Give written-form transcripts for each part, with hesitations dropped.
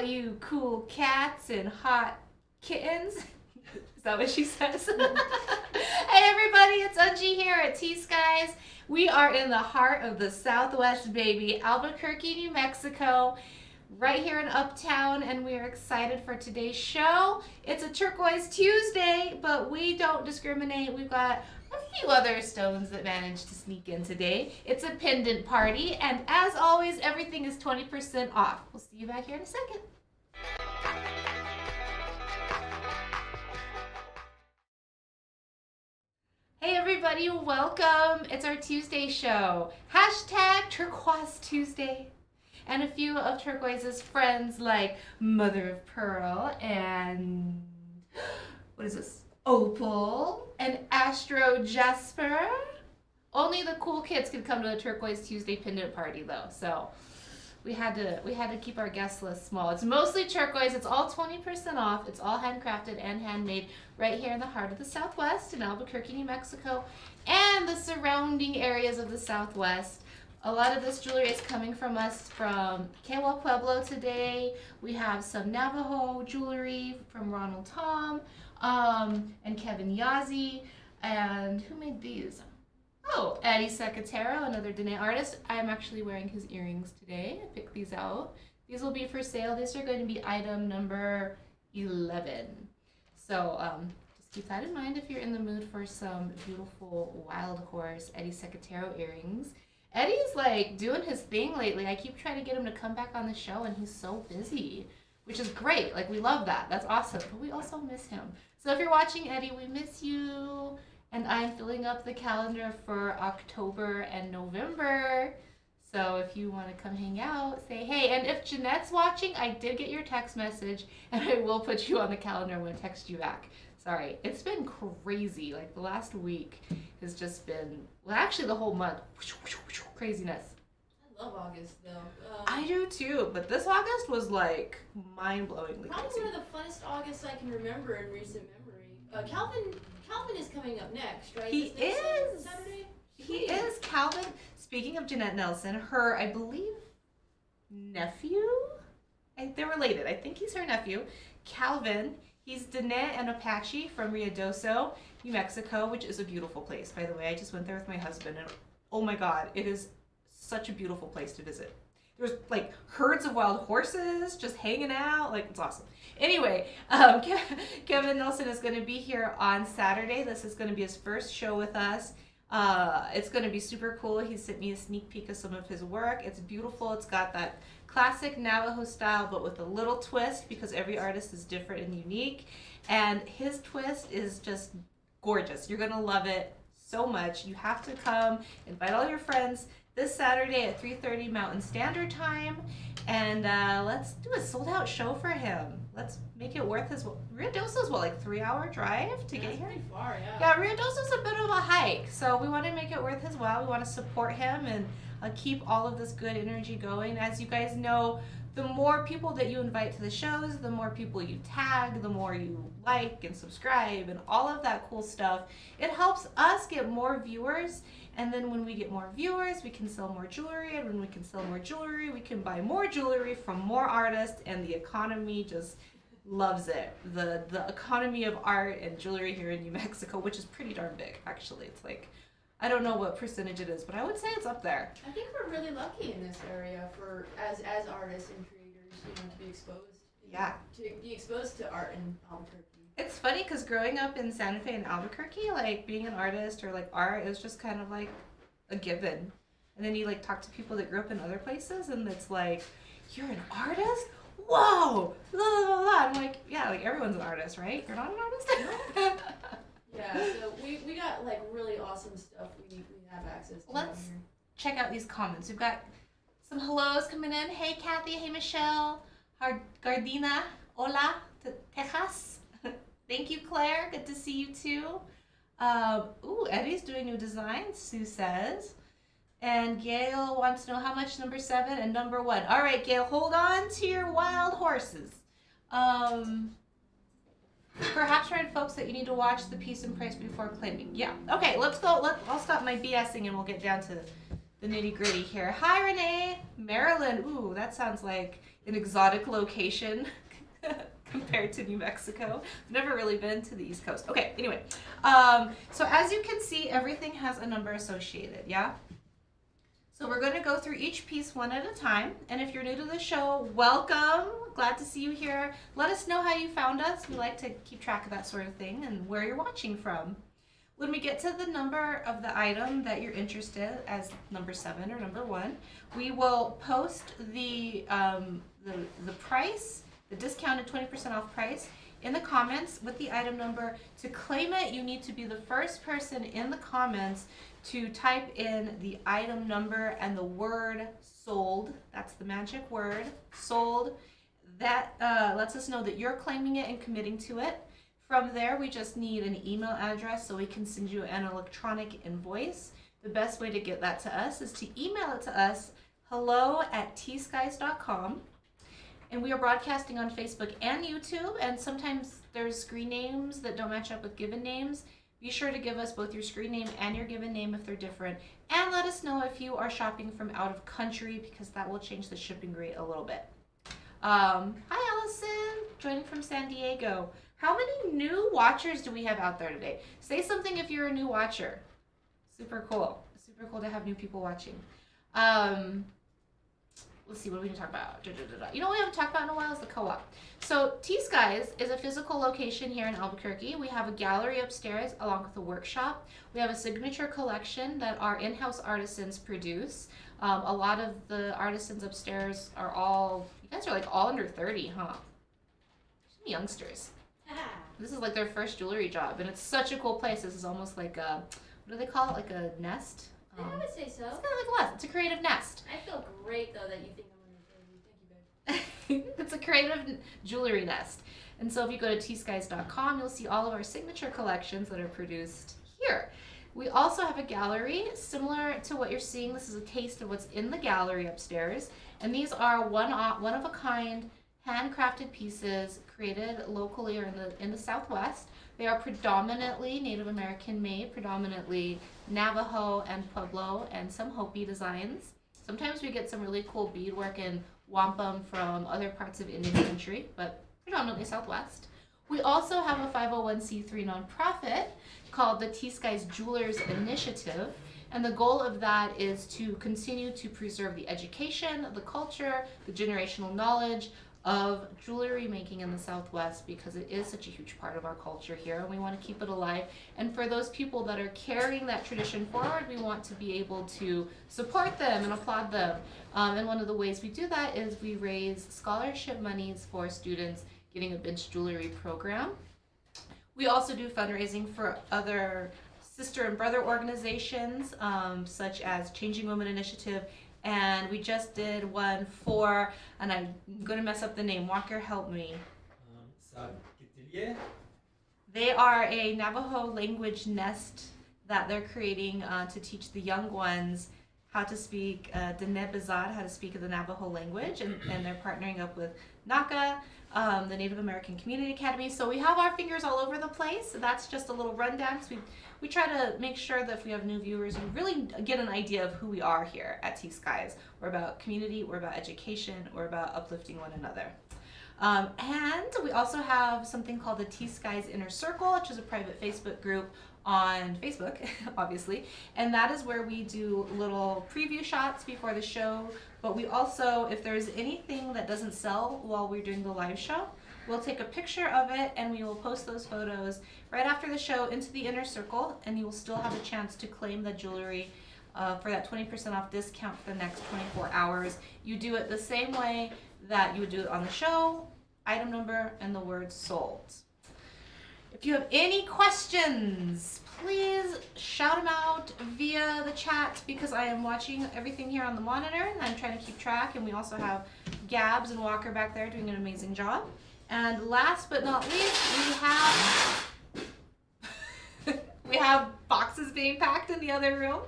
you cool cats and hot kittens. Is that what she says? Hey everybody, it's Unji here at T.Skies. We are in the heart of the Southwest, baby, Albuquerque, New Mexico, right here in Uptown, and we are excited for today's show. It's a Turquoise Tuesday, but we don't discriminate. We've got a few other stones that managed to sneak in today. It's a pendant party, and as always, everything is 20% off. We'll see you back here in a second. Hey everybody, welcome. It's our Tuesday show. Hashtag Turquoise Tuesday. And a few of Turquoise's friends like Mother of Pearl and, what is this? Opal and Astro Jasper. Only the cool kids could come to the Turquoise Tuesday pendant party though, so we had to keep our guest list small. It's mostly turquoise. It's all 20% off. It's all handcrafted and handmade right here in the heart of the Southwest in Albuquerque, New Mexico, and the surrounding areas of the Southwest. A lot of this jewelry is coming from us from Kewa Pueblo today. We have some Navajo jewelry from Ronald Tom and Kevin Yazzie. And who made these? Oh, Eddie Secatero, another Dene artist. I'm actually wearing his earrings today. I picked these out. These will be for sale. These are going to be item number 11. So just keep that in mind if you're in the mood for some beautiful wild horse Eddie Secatero earrings. Eddie's like doing his thing lately. I keep trying to get him to come back on the show and he's so busy, which is great. Like we love that. That's awesome. But we also miss him. So if you're watching Eddie, we miss you. And I'm filling up the calendar for October and November. So if you want to come hang out, say hey. And if Jeanette's watching, I did get your text message and I will put you on the calendar. I'm going to text you back. Sorry. It's been crazy. Like the last week has just been, well, actually the whole month. Craziness. I love August though. I do too, but this August was like mind-blowingly Probably crazy. one of the funnest Augusts I can remember in recent memory. Calvin is coming up next, right? He is. Saturday? He is. Calvin, speaking of Jeanette Nelson, her, I believe, nephew? They're related. I think he's her nephew. Calvin, he's Dene and Apache from Ruidoso, New Mexico, which is a beautiful place, by the way. I just went there with my husband, and oh my god, it is such a beautiful place to visit. There's like herds of wild horses just hanging out. Like, it's awesome. Anyway, Kevin Nelson is going to be here on Saturday. This is going to be his first show with us. It's going to be super cool. He sent me a sneak peek of some of his work. It's beautiful. It's got that classic Navajo style, but with a little twist because every artist is different and unique. And his twist is just gorgeous. You're going to love it so much. You have to come, invite all your friends this Saturday at 3:30 Mountain Standard Time, and let's do a sold-out show for him. Let's make it worth his. Ruidoso's what, like 3-hour drive to get here? Pretty far, yeah. Yeah, Ruidoso's a bit of a hike, so we want to make it worth his while. We want to support him and keep all of this good energy going. As you guys know, the more people that you invite to the shows, the more people you tag, the more you like and subscribe and all of that cool stuff. It helps us get more viewers, and then when we get more viewers, we can sell more jewelry, and when we can sell more jewelry, we can buy more jewelry from more artists, and the economy just loves it. The economy of art and jewelry here in New Mexico, which is pretty darn big, actually. It's like, I don't know what percentage it is, but I would say it's up there. I think we're really lucky in this area for as artists and creators, to be exposed. Yeah. To be exposed to art in Albuquerque. It's funny because growing up in Santa Fe and Albuquerque, like being an artist or like art is just kind of like a given. And then you like talk to people that grew up in other places and it's like, you're an artist? Whoa! Blah, blah, blah, blah. I'm like, yeah, like everyone's an artist, right? You're not an artist? Yeah, so we got like really awesome stuff we have access to. Let's here. check out these comments. We've got some hellos coming in. Hey Kathy, hey Michelle, Gardina, hola, Texas. Thank you, Claire. Good to see you too. Ooh, Eddie's doing new designs, Sue says. And Gail wants to know how much number 7 and number 1. All right, Gail, hold on to your wild horses. Perhaps remind folks that you need to watch the piece and price before claiming. Yeah. Okay, let's go. I'll stop my BSing and we'll get down to the nitty gritty here. Hi, Renee. Maryland. Ooh, that sounds like an exotic location compared to New Mexico. I've never really been to the East Coast. Okay, anyway. So as you can see, everything has a number associated, yeah? So we're going to go through each piece one at a time. And if you're new to the show, welcome. Glad to see you here. Let us know how you found us. We like to keep track of that sort of thing and where you're watching from. When we get to the number of the item that you're interested as number 7 or number 1, we will post the price, the discounted 20% off price in the comments with the item number. To claim it, you need to be the first person in the comments to type in the item number and the word sold. That's the magic word, sold. That lets us know that you're claiming it and committing to it. From there, we just need an email address so we can send you an electronic invoice. The best way to get that to us is to email it to us, hello@tskies.com. And we are broadcasting on Facebook and YouTube, and sometimes there's screen names that don't match up with given names. Be sure to give us both your screen name and your given name if they're different. And let us know if you are shopping from out of country, because that will change the shipping rate a little bit. Hi, Allison, joining from San Diego. How many new watchers do we have out there today? Say something if you're a new watcher. Super cool. Super cool to have new people watching. Let's see, what are we going to talk about? You know what we haven't talked about in a while is the co-op. So T.Skies is a physical location here in Albuquerque. We have a gallery upstairs along with a workshop. We have a signature collection that our in-house artisans produce. A lot of the artisans upstairs are all, you guys are like all under 30, huh? Some youngsters. This is like their first jewelry job, and it's such a cool place. This is almost like a, what do they call it? Like a nest? I would say so. It's kind of like a nest. It's a creative nest. I feel great though that you think I'm under 30. Thank you, babe. It's a creative jewelry nest. And so if you go to tskies.com, you'll see all of our signature collections that are produced here. We also have a gallery similar to what you're seeing. This is a taste of what's in the gallery upstairs. And these are one of a kind, handcrafted pieces created locally or in the Southwest. They are predominantly Native American made, predominantly Navajo and Pueblo and some Hopi designs. Sometimes we get some really cool beadwork and wampum from other parts of Indian country, but predominantly Southwest. We also have a 501c3 nonprofit called the T.Skies Jewelers Initiative. And the goal of that is to continue to preserve the education, the culture, the generational knowledge of jewelry making in the Southwest, because it is such a huge part of our culture here and we want to keep it alive. And for those people that are carrying that tradition forward, we want to be able to support them and applaud them. And one of the ways we do that is we raise scholarship monies for students getting a bench jewelry program. We also do fundraising for other sister and brother organizations, such as Changing Women Initiative. And we just did one for, and I'm going to mess up the name, Walker, help me. They are a Navajo language nest that they're creating to teach the young ones how to speak Denebizad, how to speak the Navajo language, and they're partnering up with NACA, the Native American Community Academy. So we have our fingers all over the place. So that's just a little rundown, because we try to make sure that if we have new viewers, you really get an idea of who we are here at T.Skies. We're about community, we're about education, we're about uplifting one another. And we also have something called the T.Skies Inner Circle, which is a private Facebook group on Facebook, obviously. And that is where we do little preview shots before the show. But we also, if there's anything that doesn't sell while we're doing the live show, we'll take a picture of it and we will post those photos right after the show into the Inner Circle, and you will still have a chance to claim the jewelry for that 20% off discount for the next 24 hours. You do it the same way that you would do it on the show, item number, and the word sold. If you have any questions, please shout them out via the chat, because I am watching everything here on the monitor and I'm trying to keep track. And we also have Gabs and Walker back there doing an amazing job. And last but not least, we have boxes being packed in the other room.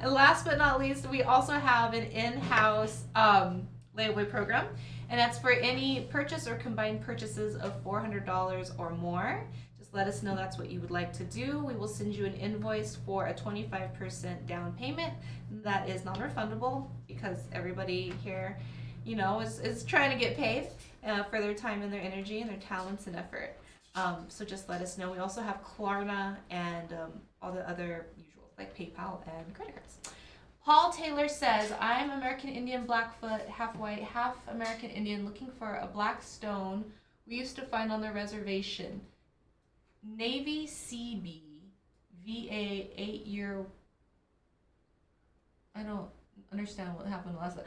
And last but not least, we also have an in-house layaway program. And that's for any purchase or combined purchases of $400 or more. Just let us know that's what you would like to do. We will send you an invoice for a 25% down payment, and that is non-refundable because everybody here, is trying to get paid for their time and their energy and their talents and effort. So just let us know. We also have Klarna and all the other usual like PayPal and credit cards. Paul Taylor says, I'm American Indian Blackfoot, half white, half American Indian, looking for a black stone we used to find on the reservation. Navy CB, VA 8-year. I don't understand what happened last time.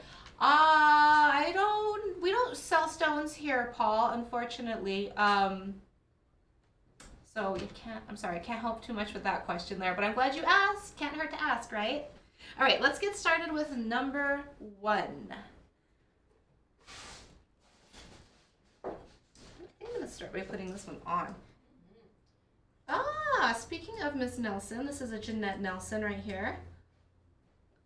We don't sell stones here, Paul, unfortunately. So I'm sorry, I can't help too much with that question there, but I'm glad you asked. Can't hurt to ask, right? All right, let's get started with number 1. I think I'm gonna start by putting this one on. Speaking of Miss Nelson, this is a Jeanette Nelson right here.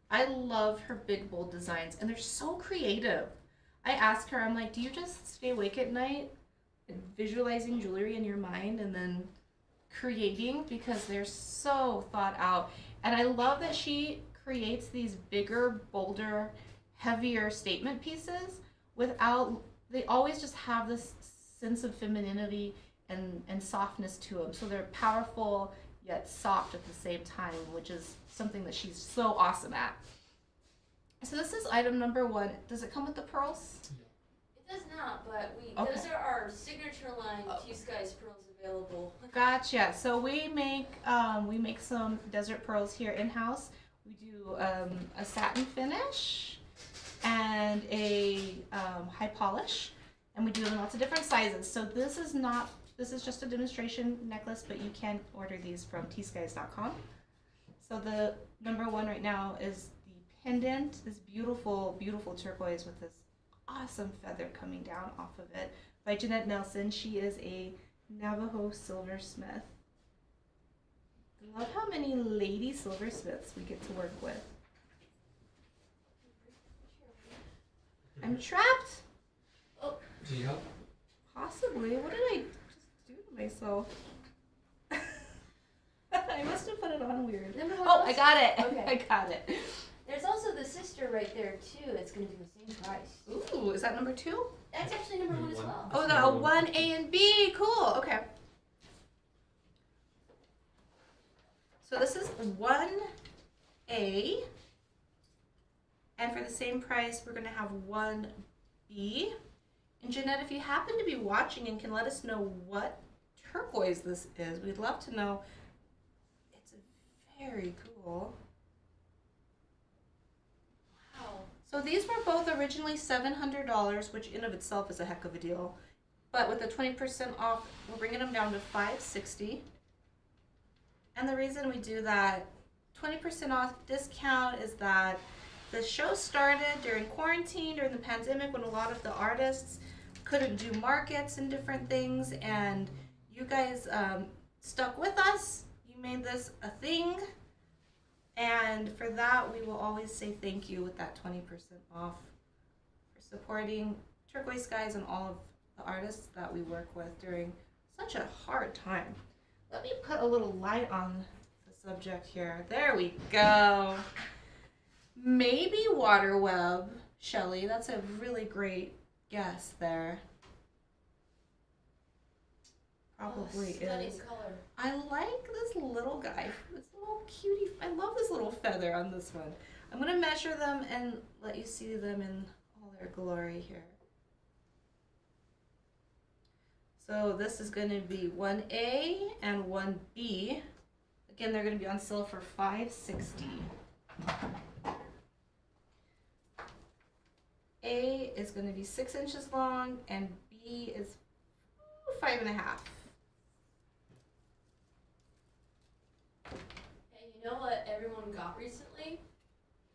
I love her big, bold designs, and they're so creative. I asked her, I'm like, do you just stay awake at night visualizing jewelry in your mind and then creating? Because they're so thought out. And I love that she creates these bigger, bolder, heavier statement pieces they always just have this sense of femininity and softness to them. So they're powerful yet soft at the same time, which is something that she's so awesome at. So this is item number 1. Does it come with the pearls? It does not, but those are our signature line T.Skies pearls available. Gotcha. So we make some desert pearls here in house. We do a satin finish and a high polish, and we do them in lots of different sizes. So this is just a demonstration necklace, but you can order these from tskies.com. So the number 1 right now is the pendant, this beautiful, beautiful turquoise with this awesome feather coming down off of it by Jeanette Nelson. She is a Navajo silversmith. I love how many lady silversmiths we get to work with. I'm trapped. Oh. Do you help? Possibly. What did I just do to myself? I must have put it on weird. I got it. Okay. I got it. There's also the sister right there too. It's going to be the same price. Ooh, is that number 2? That's actually number 1 as well. Oh, the 1A and B. Cool. Okay. So this is 1A. And for the same price, we're going to have 1B. And Jeanette, if you happen to be watching and can let us know what turquoise this is, we'd love to know. It's very cool. Wow. So these were both originally $700, which in of itself is a heck of a deal. But with the 20% off, we're bringing them down to $560. And the reason we do that 20% off discount is that the show started during quarantine, during the pandemic, when a lot of the artists couldn't do markets and different things, and you guys stuck with us. You made this a thing, and for that we will always say thank you with that 20% off for supporting Turquoise Skies and all of the artists that we work with during such a hard time. Let me put a little light on the subject here. There we go. Maybe water web, Shelly. That's a really great guess there. Probably stunning is. color. I like this little guy. This little cutie. I love this little feather on this one. I'm going to measure them and let you see them in all their glory here. So this is going to be 1A and 1B. Again, they're going to be on sale for $560. A is going to be 6 inches long, and B is 5.5. And you know what everyone got recently,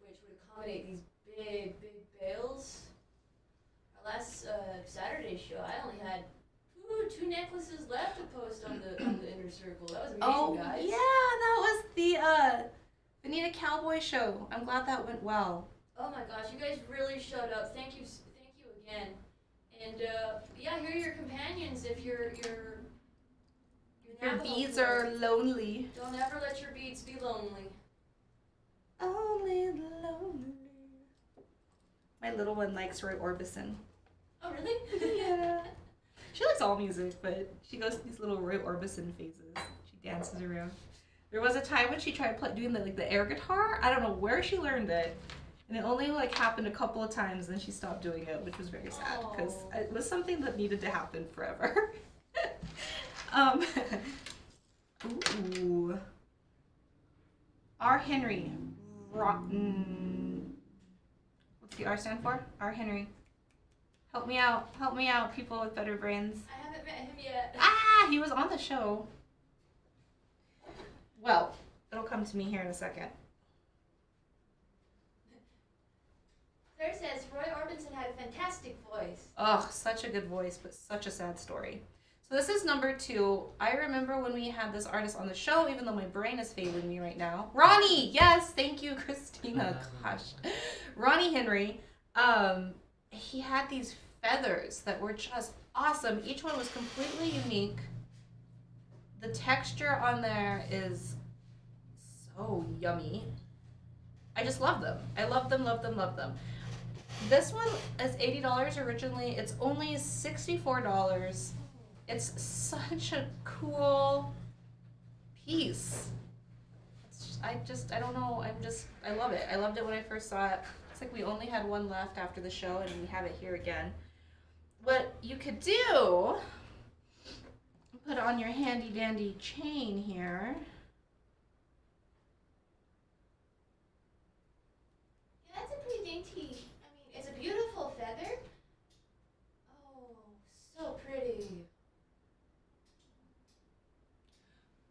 which would accommodate these big, big bales? Our last Saturday show, I only had two necklaces left to post on the inner circle. That was amazing, guys. Yeah, that was the Bonita Cowboy show. I'm glad that went well. Oh my gosh, you guys really showed up. Thank you again. And yeah, here are your companions if your beads are lonely. Don't ever let your beads be lonely. Only the my little one likes Roy Orbison. Oh, really? Yeah. She likes all music, but she goes through these little Roy Orbison phases. She dances around. There was a time when she tried doing the air guitar. I don't know where she learned it, and it only like happened a couple of times. Then she stopped doing it, which was very sad because it was something that needed to happen forever. Ooh. R. Henry. What's the R stand for? R. Henry. Help me out. Help me out, people with better brains. I haven't met him yet. Ah, he was on the show. Well, it'll come to me here in a second. Claire says Roy Orbison had a fantastic voice. Oh, such a good voice, but such a sad story. So this is number 2. I remember when we had this artist on the show, even though my brain is failing me right now. Ronnie! Yes, thank you, Christina. Gosh. Ronnie Henry. He had these feathers that were just awesome. Each one was completely unique. The texture on there is so yummy. I just love them. I love them, love them, love them. This one is $80 originally. It's only $64. It's such a cool piece. I don't know. I love it. I loved it when I first saw it. It's like we only had one left after the show and we have it here again. What you could do, put on your handy dandy chain here. Yeah, that's a pretty dainty. I mean, it's a beautiful feather. Oh, so pretty.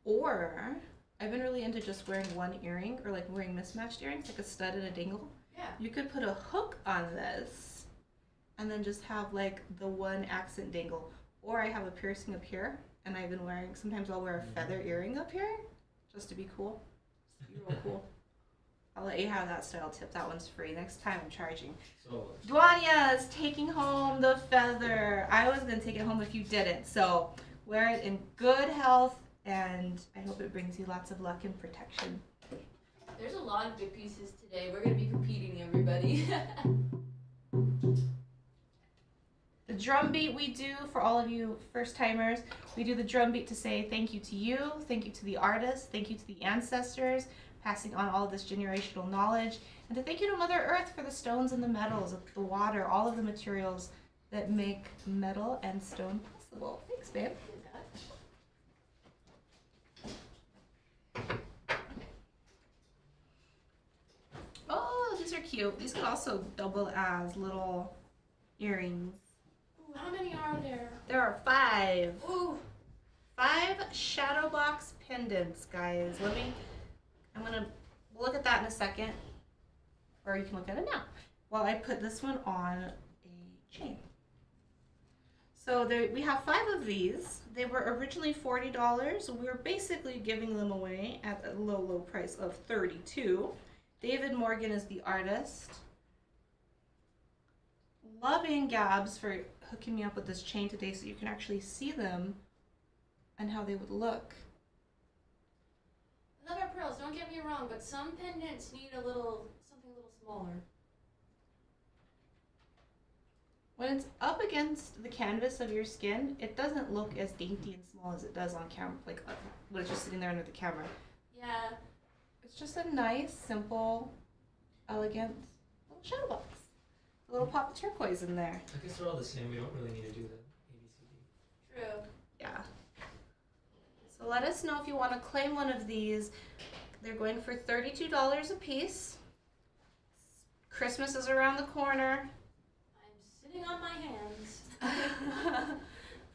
Or I've been really into just wearing one earring or like wearing mismatched earrings, like a stud and a dingle. Yeah. You could put a hook on this and then just have like the one accent dingle. Or I have a piercing up here and I've been wearing, sometimes I'll wear a feather earring up here just to be cool. Just to be real cool. I'll let you have that style tip. That one's free. Next time I'm charging. So, Duanya is taking home the feather. I was going to take it home if you didn't. So wear it in good health and I hope it brings you lots of luck and protection. There's a lot of big pieces today. We're going to be competing, everybody. The drum beat we do for all of you first timers, we do the drum beat to say thank you to you, thank you to the artists, thank you to the ancestors, passing on all of this generational knowledge, and to thank you to Mother Earth for the stones and the metals, the water, all of the materials that make metal and stone possible. Thanks, babe. Oh, these are cute. These could also double as little earrings. Ooh, how many are there? There are 5. Ooh. 5 shadow box pendants, guys. I'm gonna look at that in a second. Or you can look at it now. While I put this one on a chain. So we have 5 of these. They were originally $40. We're basically giving them away at a low, low price of $32. David Morgan is the artist. Loving Gabs for hooking me up with this chain today so you can actually see them and how they would look. I love our pearls, don't get me wrong, but some pendants need something a little smaller. When it's up against the canvas of your skin, it doesn't look as dainty and small as it does on camera, like when it's just sitting there under the camera. Yeah. It's just a nice, simple, elegant little shadow box. A little pop of turquoise in there. I guess they're all the same. We don't really need to do the ABCD. True. Yeah. So let us know if you want to claim one of these. They're going for $32 a piece. Christmas is around the corner. I'm sitting on my hands.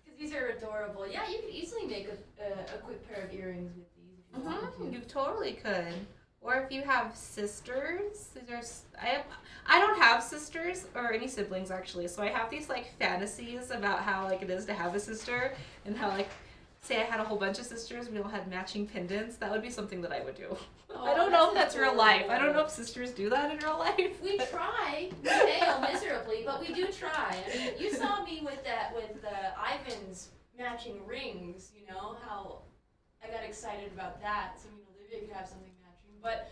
Because these are adorable. Yeah, you could easily make a quick pair of earrings with these if you wanted to. You totally could. Or if you have sisters, I don't have sisters or any siblings actually, so I have these like fantasies about how like it is to have a sister and how like say I had a whole bunch of sisters, we all had matching pendants. That would be something that I would do. Oh, I don't know if that's real life. I don't adorable. know if sisters do that in real life. We try. We fail miserably, but we do try. I mean, you saw me with Ivan's matching rings. You know how I got excited about that. So Olivia could have something matching, but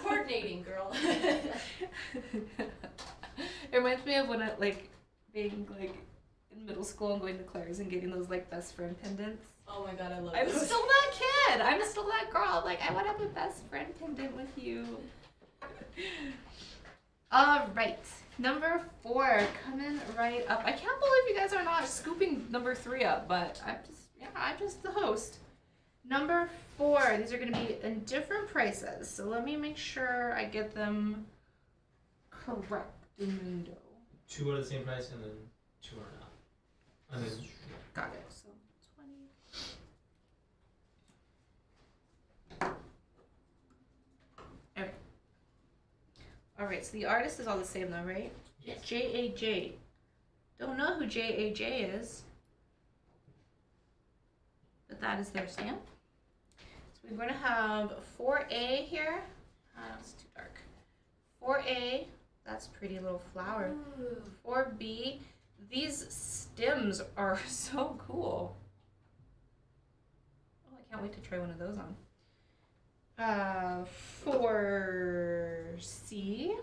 coordinating, girl. It reminds me of when I being in middle school and going to Claire's and getting those best friend pendants. Oh my god, I love I'm those. still that kid. I'm still that girl. I'm like, I want to have a best friend pendant with you. All right, number 4 coming right up. I can't believe you guys are not scooping number 3 up, but I'm just the host. Number 4. These are going to be in different prices, so let me make sure I get them correct. 2 are the same price and then 2 are not. And then Got it. So 20. Okay. All right. So the artist is all the same though, right? Yes. J.A.J. Don't know who J.A.J. is, but that is their stamp. So we're going to have 4A here. It's too dark. 4A. That's a pretty little flower. Ooh. 4B. These stems are so cool. Oh, I can't wait to try one of those on. 4C. They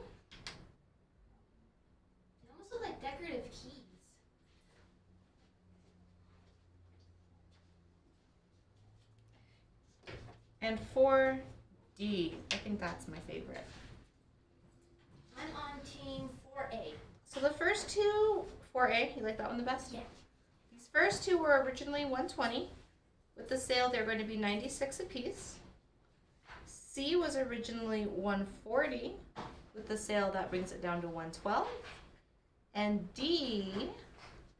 almost look like decorative keys. And 4D. I think that's my favorite. I'm on team 4A. So the first two, 4A, you like that one the best? Yeah. These first two were originally $120. With the sale, they're going to be $96 a piece. C was originally $140. With the sale, that brings it down to $112. And D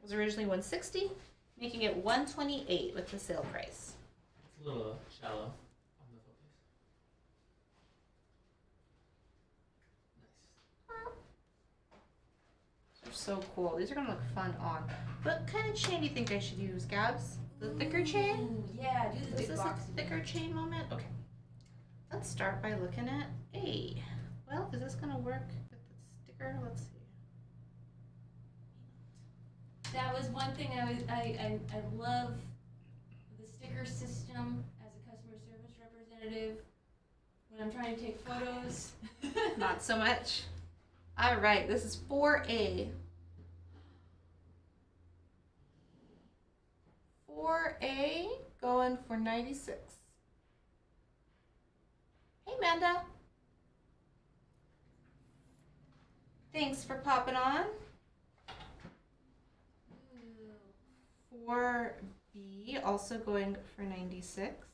was originally $160, making it $128 with the sale price. it's a little shallow on the focus. They're so cool. These are going to look fun on. What kind of chain do you think I should use, Gabs? The thicker chain? Ooh, yeah, do the Is big this box. a thicker chain moment? Okay. Let's start by looking at A. Well, is this going to work with the sticker? Let's see. That was one thing I love the sticker system as a customer service representative when I'm trying to take photos. Not so much. All right, this is 4A. 4A going for 96. Hey, Amanda. Thanks for popping on. 4B also going for 96.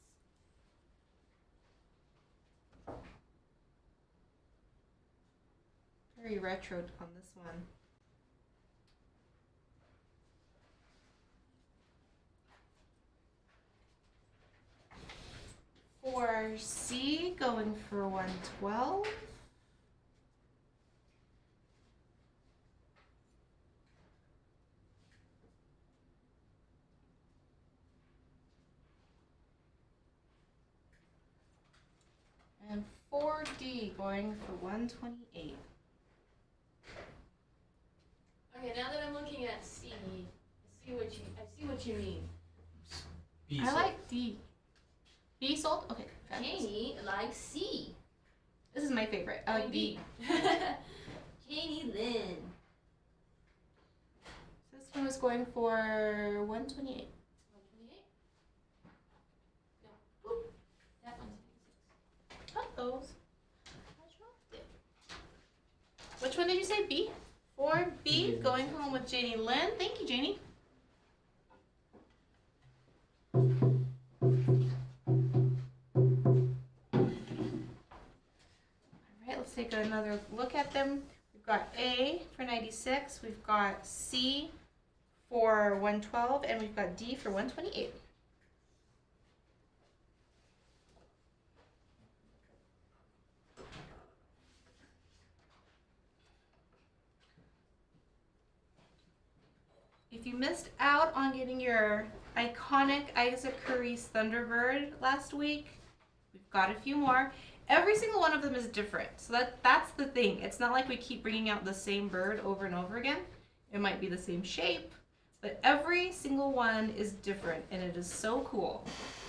Very retro on this one. 4C going for 112. And 4D going for 128. Okay, now that I'm looking at C, I see what you mean. B I sold. like D. B sold? Okay. got it. Janie likes C. This is my favorite. I like B. Janie Lynn. So this one was going for 128. 128? No. Boop. That one's 96. Uh-oh. Which one did you say? B? 4B going home with Janie Lynn. Thank you, Janie. Alright, let's take another look at them. We've got A for 96, we've got C for 112, and we've got D for 128. If you missed out on getting your iconic Isaac Curry's Thunderbird last week, we've got a few more. Every single one of them is different. So that's the thing. It's not like we keep bringing out the same bird over and over again. It might be the same shape, but every single one is different, and it is so cool.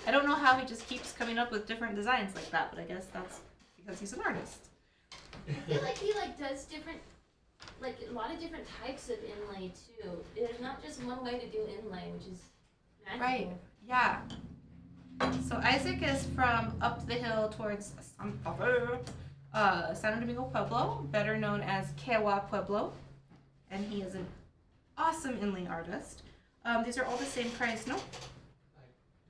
I don't know how he just keeps coming up with different designs like that, but I guess that's because he's an artist. I feel like he does different like a lot of different types of inlay too. There's not just one way to do inlay, which is magical. Right. Yeah. So Isaac is from up the hill towards San Domingo Pueblo, better known as Kewa Pueblo, and he is an awesome inlay artist. These are all the same price, no? I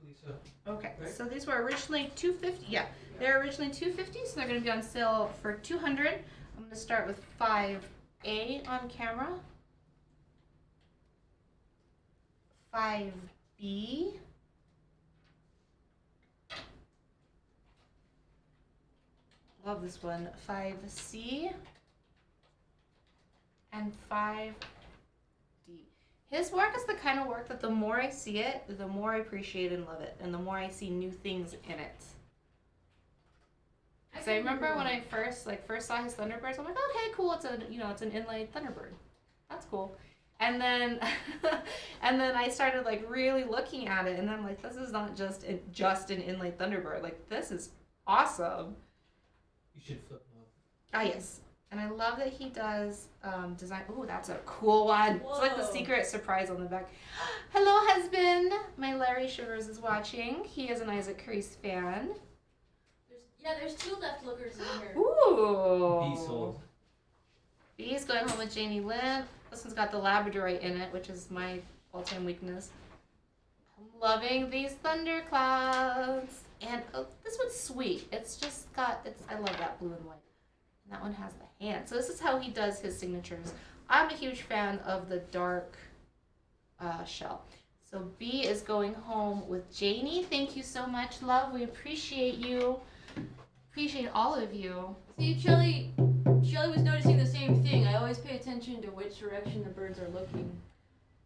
believe so. Okay. Right. So these were originally $250. Yeah, they're originally $250, so they're going to be on sale for $200. I'm going to start with 5A on camera. 5B. Love this one. 5C. And 5D. His work is the kind of work that the more I see it, the more I appreciate and love it, and the more I see new things in it. Because I remember when I first saw his Thunderbirds, I'm like, okay, cool. It's an inlaid Thunderbird. That's cool. And then, and then I started like really looking at it, and I'm like, this is not just an inlaid Thunderbird. Like, this is awesome. You should flip them up. Ah, yes. And I love that he does design. Ooh, that's a cool one. Whoa. It's like the secret surprise on the back. Hello, husband. My Larry Shivers is watching. He is an Isaac Crease fan. There's two left lookers in here. Ooh. Be sold. B's going home with Janie Lynn. This one's got the Labradorite in it, which is my all-time weakness. I'm loving these thunderclouds. And this one's sweet. It's just got, I love that blue and white. And that one has the hand. So this is how he does his signatures. I'm a huge fan of the dark shell. So B is going home with Janie. Thank you so much, love. We appreciate you. Appreciate all of you. See, Shelly was noticing the same thing. I always pay attention to which direction the birds are looking.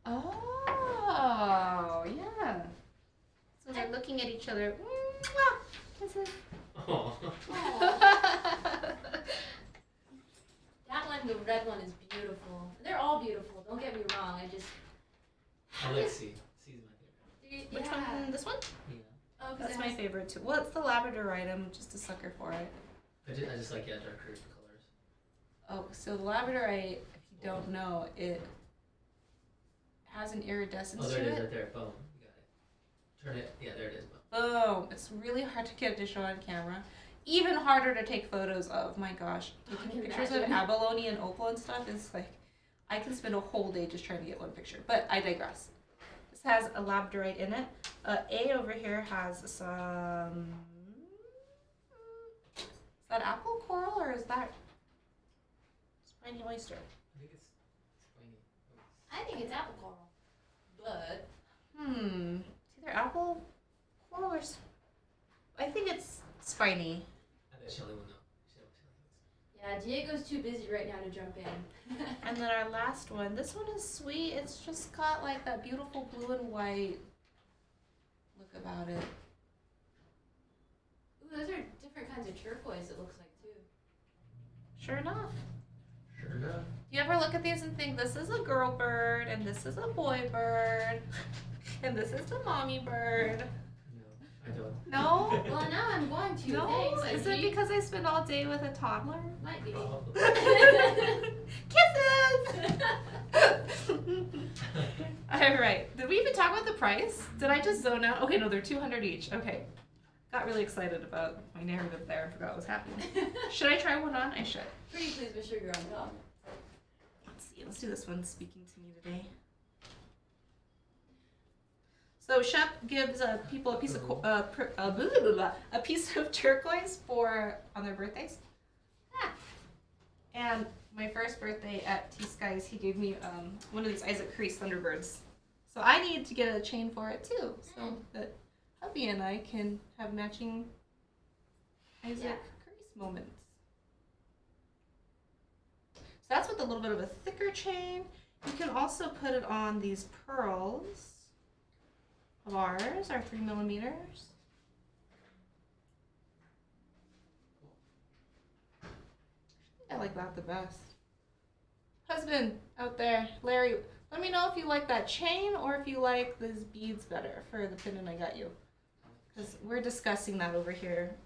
Oh, yeah. So they're looking at each other. Mwah! Kisses. Oh. That one, the red one, is beautiful. They're all beautiful. Don't get me wrong. I like C. C's my favorite. Which one? This one? Yeah. Oh, That's my favorite too. Well, it's the Labradorite. I'm just a sucker for it. I just like darker colors. Oh, so the Labradorite, if you don't know, it has an iridescence Oh, there to it is, it. right there. Boom. You got it. Turn it. Yeah, there it is. Boom. Boom. It's really hard to get to show on camera. Even harder to take photos of. My gosh. Taking pictures of abalone and opal and stuff is like, I can spend a whole day just trying to get one picture. But I digress. This has a Labradorite in it. A over here has some... Is that apple coral or is that spiny oyster? I think it's spiny. I think it's apple coral. But It's either apple coral or... I think it's spiny. I bet Shelly will know. yeah, Diego's too busy right now to jump in. And then our last one. This one is sweet. It's just got like that beautiful blue and white look about it. Ooh, those are different kinds of turquoise, it looks like, too. Sure enough. Sure enough. Do you ever look at these and think this is a girl bird and this is a boy bird and this is the mommy bird? No, I don't. No? Well, now I'm going to. No? Thanks, Is it Angie. because I spend all day with a toddler? Might be. Kisses! Alright. Did we even talk about the price? Did I just zone out? Okay, no, they're $200 each. Okay. Got really excited about my narrative there and forgot what was happening. Should I try one on? I should. Pretty pleased with sugar on top. Let's see. Let's do this one speaking to me today. So Shep gives people a piece of a piece of turquoise on their birthdays. And my first birthday at T.Skies, he gave me one of these Isaac Crease Thunderbirds. So I need to get a chain for it too, so that hubby and I can have matching Isaac Crease moments. So that's with a little bit of a thicker chain. You can also put it on these pearls of ours, our 3mm. I like that the best. Husband out there, Larry, let me know if you like that chain or if you like these beads better for the pendant I got you. Because we're discussing that over here.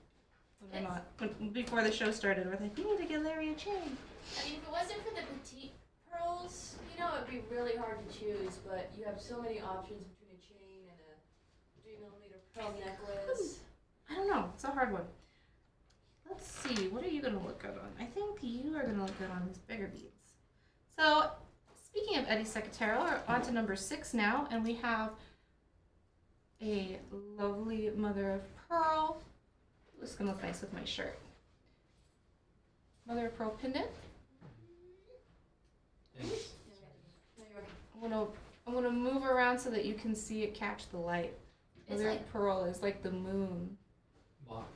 Before the show started, we're like, we need to get Larry a chain. I mean, if it wasn't for the petite pearls, you know, it'd be really hard to choose, but you have so many options between a chain and a 3mm pearl necklace. I don't know. It's a hard one. Let's see. What are you going to look good on? I think you are going to look good on these bigger beads. So, speaking of Eddie Secretero, we're on to number 6 now, and we have a lovely mother of pearl. This is going to look nice with my shirt. Mother of pearl pendant. Thanks. I'm gonna move around so that you can see it catch the light. It's Mother like- of pearl is like the moon. Mock.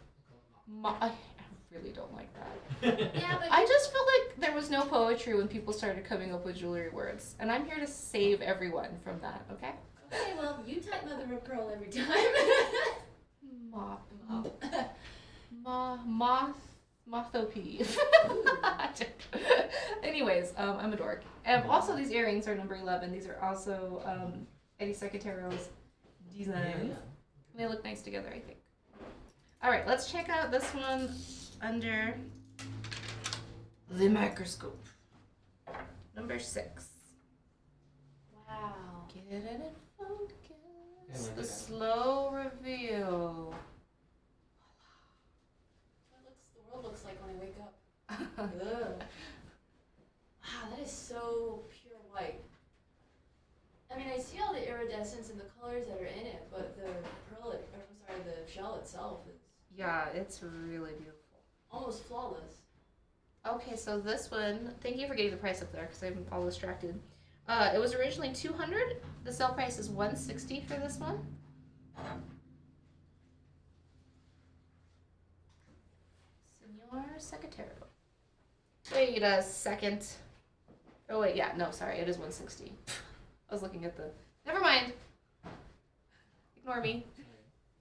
I really don't like that. Yeah, but I just felt like there was no poetry when people started coming up with jewelry words, and I'm here to save everyone from that. Okay? okay, well, you type mother of pearl every time. Mothopy. Anyways, I'm a dork. Also, these earrings are number 11. These are also Eddie Secatero's designs. They look nice together, I think. All right, let's check out this one under the microscope. Number 6. Wow. Get it in focus. I like The that. slow reveal. The world looks like when I wake up. Ugh. Wow, that is so pure white. I mean, I see all the iridescence and the colors that are in it, but the the shell itself is Yeah, it's really beautiful. almost flawless. Okay, so this one, thank you for getting the price up there because I'm all distracted. It was originally $200. The sale price is $160 for this one. Senor Secretero. Wait a second. Oh wait, yeah, no, sorry, it is $160. I was looking at the. Never mind. Ignore me.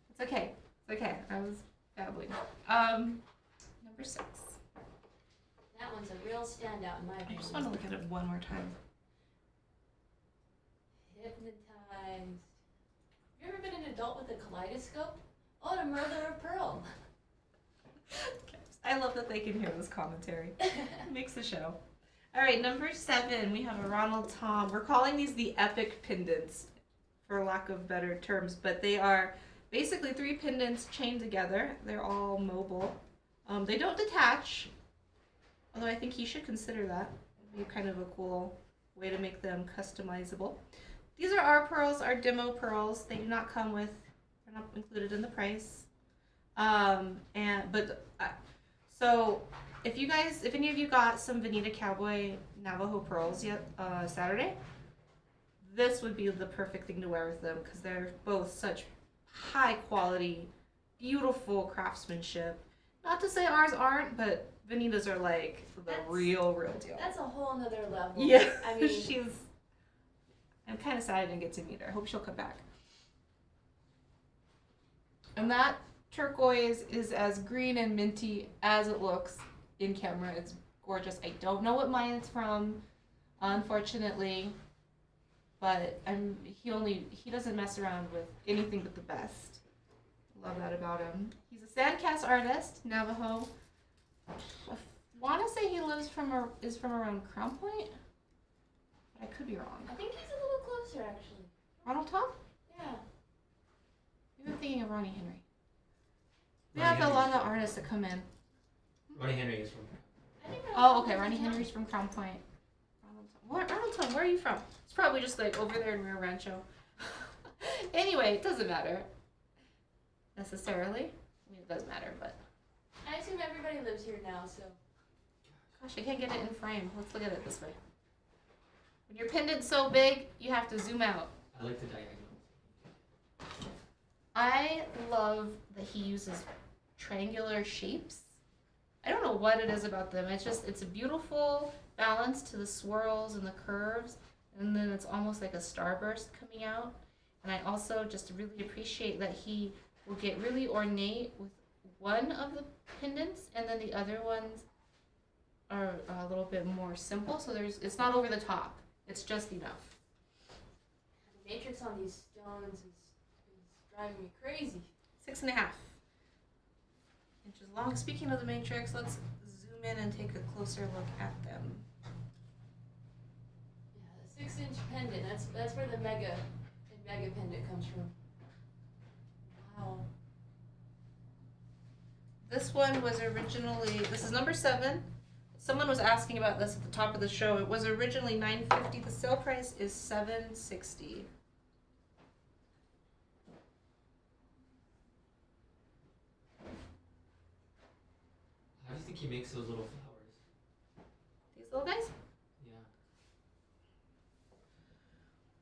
It's okay. It's okay. I was babbling. Number 6. That one's a real standout in my I opinion. just want to look at it one more time. Hypnotized. You ever been an adult with a kaleidoscope? Oh, the mother of pearl. I love that they can hear this commentary. It makes the show. All right, number 7, we have a Ronald Tom. We're calling these the epic pendants, for lack of better terms, but they are basically 3 pendants chained together. They're all mobile. They don't detach, although I think he should consider that. It'd be kind of a cool way to make them customizable. These are our pearls, our demo pearls. They do not come with, they're not included in the price. So if any of you got some Veneta Cowboy Navajo pearls yet Saturday, this would be the perfect thing to wear with them because they're both such high quality, beautiful craftsmanship. Not to say ours aren't, but Veneta's are like the real deal. That's a whole nother level. Yeah, I mean, I'm kind of sad I didn't get to meet her. I hope she'll come back. And that turquoise is as green and minty as it looks in camera. It's gorgeous. I don't know what mine is from, unfortunately, but he doesn't mess around with anything but the best. Love that about him. He's a sandcast artist, Navajo. I want to say he is from around Crown Point, but I could be wrong. I think he's a little closer actually. Ronald Tom? Yeah. Maybe I'm thinking of Ronnie Henry. We Ronnie have a lot Henry's of artists that come in. Ronnie Henry is from. I think Oh, okay. Ronnie Henry's from Crown Point. Ronald Tom, where are you from? It's probably just like over there in Rio Rancho. Anyway, it doesn't matter necessarily. I mean, it does matter, but I assume everybody lives here now, so. gosh, I can't get it in frame. Let's look at it this way. When your pendant's so big, you have to zoom out. I like the diagonal. I love that he uses triangular shapes. I don't know what it is about them. It's a beautiful balance to the swirls and the curves, and then it's almost like a starburst coming out. And I also just really appreciate that he will get really ornate with one of the pendants, and then the other ones are a little bit more simple. So it's not over the top. It's just enough. The matrix on these stones is driving me crazy. 6.5 inches long. Speaking of the matrix, let's zoom in and take a closer look at them. 6-inch pendant. That's where the mega pendant comes from. Wow. This one was originally, this is number 7. Someone was asking about this at the top of the show. It was originally $9.50. The sale price is $7.60. How do you think he makes those little flowers? These little guys? Yeah.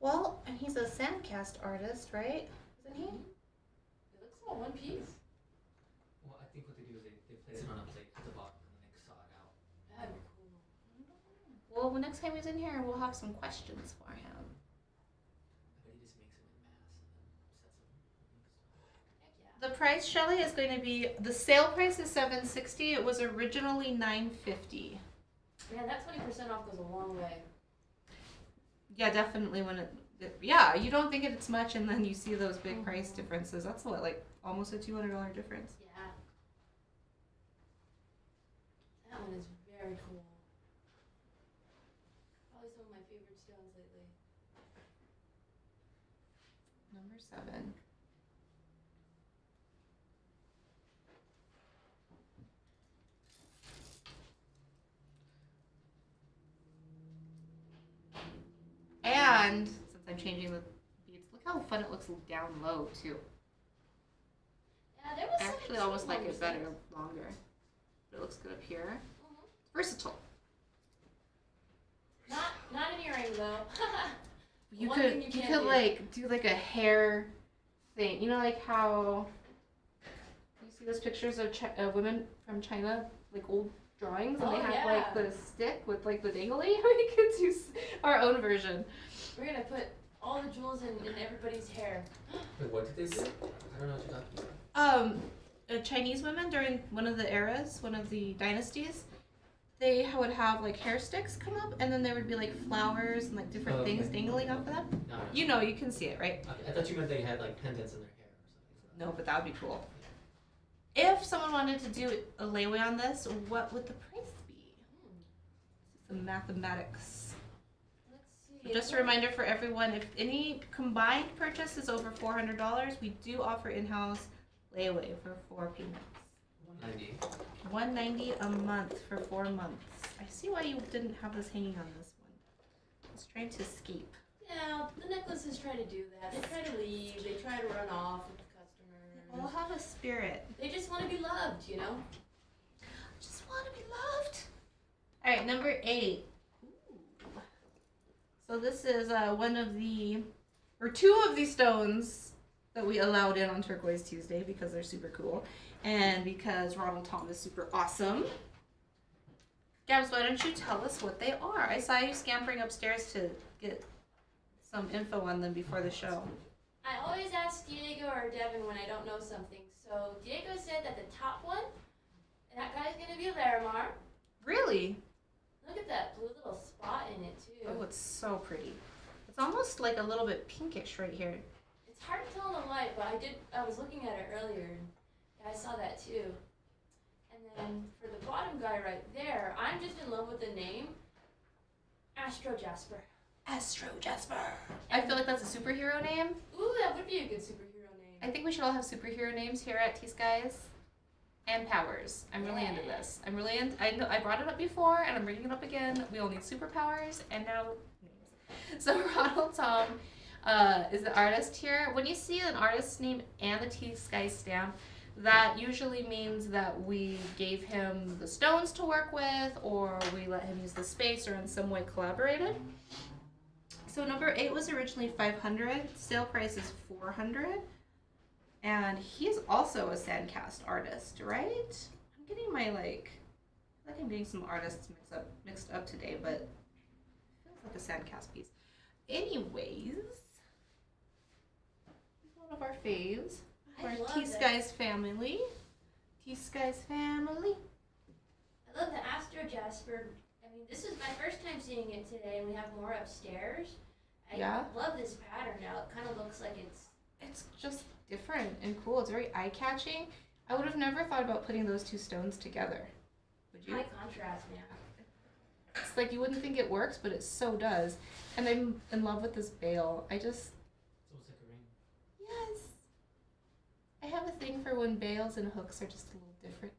Well, and he's a sandcast artist, right? Isn't he? It looks all one piece. Well, I think what they do is they place it on a plate at the bottom and then they saw it out. That'd be cool. Well, next time he's in here, we'll have some questions for him. I bet he just makes them in mass and then sets them. Heck yeah. The price, Shelly, is going to be, the sale price is $7.60. It was originally $9.50. Man, that 20% off goes a long way. Yeah, definitely when yeah, you don't think it's much and then you see those big price differences. That's what, like almost a $200 difference. Yeah. That one is very cool. Probably some of my favorite stones lately. Number 7. And since I'm changing the beads, look how fun it looks down low too. Yeah, there was I some actually cute almost like ones. it better longer. But it looks good up here. Mhm. It's versatile. Not an earring though. You One could thing you you can't could do. like do like a hair thing. You know, like how you see those pictures of women from China, like old drawings, and Oh, they have yeah. like the stick with like the dangly. We could do our own version. We're gonna put all the jewels in everybody's hair. Wait, what did they do? I don't know what you're talking about. Chinese women during one of the eras, one of the dynasties, they would have like hair sticks come up, and then there would be like flowers and like different Oh, okay. things dangling off of them. No, You know, you can see it, right? okay, I thought you meant they had like pendants in their hair or something. No, but that would be cool. If someone wanted to do a layaway on this, what would the price be? Some mathematics. Let's see. Just a reminder for everyone, if any combined purchase is over $400, we do offer in-house layaway for 4 payments. 190. $190 a month for 4 months. I see why you didn't have this hanging on this one. I was trying to escape. Yeah, the necklaces try to do that. They try to leave. They try to run off with the We'll customers. have a spirit. They just want to be loved, you know? Just want to be loved. All right, number 8. Ooh. So this is one of the, or 2 of these stones that we allowed in on Turquoise Tuesday because they're super cool, and because Ronald Tom is super awesome. Gabs, why don't you tell us what they are? I saw you scampering upstairs to get some info on them before the show. I always ask Diego or Devin when I don't know something. So Diego said that the top one, that guy's gonna be Larimar. Really? Look at that blue little spot in it too. Oh, it's so pretty. It's almost like a little bit pinkish right here. It's hard to tell in the light, but I was looking at it earlier and I saw that too. And then for the bottom guy right there, I'm just in love with the name, Astro Jasper. Astro Jasper. I feel like that's a superhero name. Ooh, that would be a good superhero name. I think we should all have superhero names here at T.Skies. And powers. I'm really into this. I'm really into, I know I brought it up before and I'm bringing it up again. We all need superpowers and now names. So Ronald Tom is the artist here. When you see an artist's name and the T.Skies stamp, that usually means that we gave him the stones to work with, or we let him use the space, or in some way collaborated. So number 8 was originally $500. Sale price is $400. And he's also a sandcast artist, right? I'm getting my I feel like I'm getting some artists mixed up today, but it feels like a sandcast piece. Anyways, he's one of our faves. I Our love T.Skies family. T.Skies family. I love the Astro Jasper. I mean, this is my first time seeing it today, and we have more upstairs. I Yeah. love this pattern now. It kind of looks like It's just different and cool. It's very eye-catching. I would have never thought about putting those 2 stones together. Would you? high contrast, man. It's like you wouldn't think it works, but it so does. And I'm in love with this bail. I just, It's almost like a ring. yes. I have a thing for when bails and hooks are just a little different.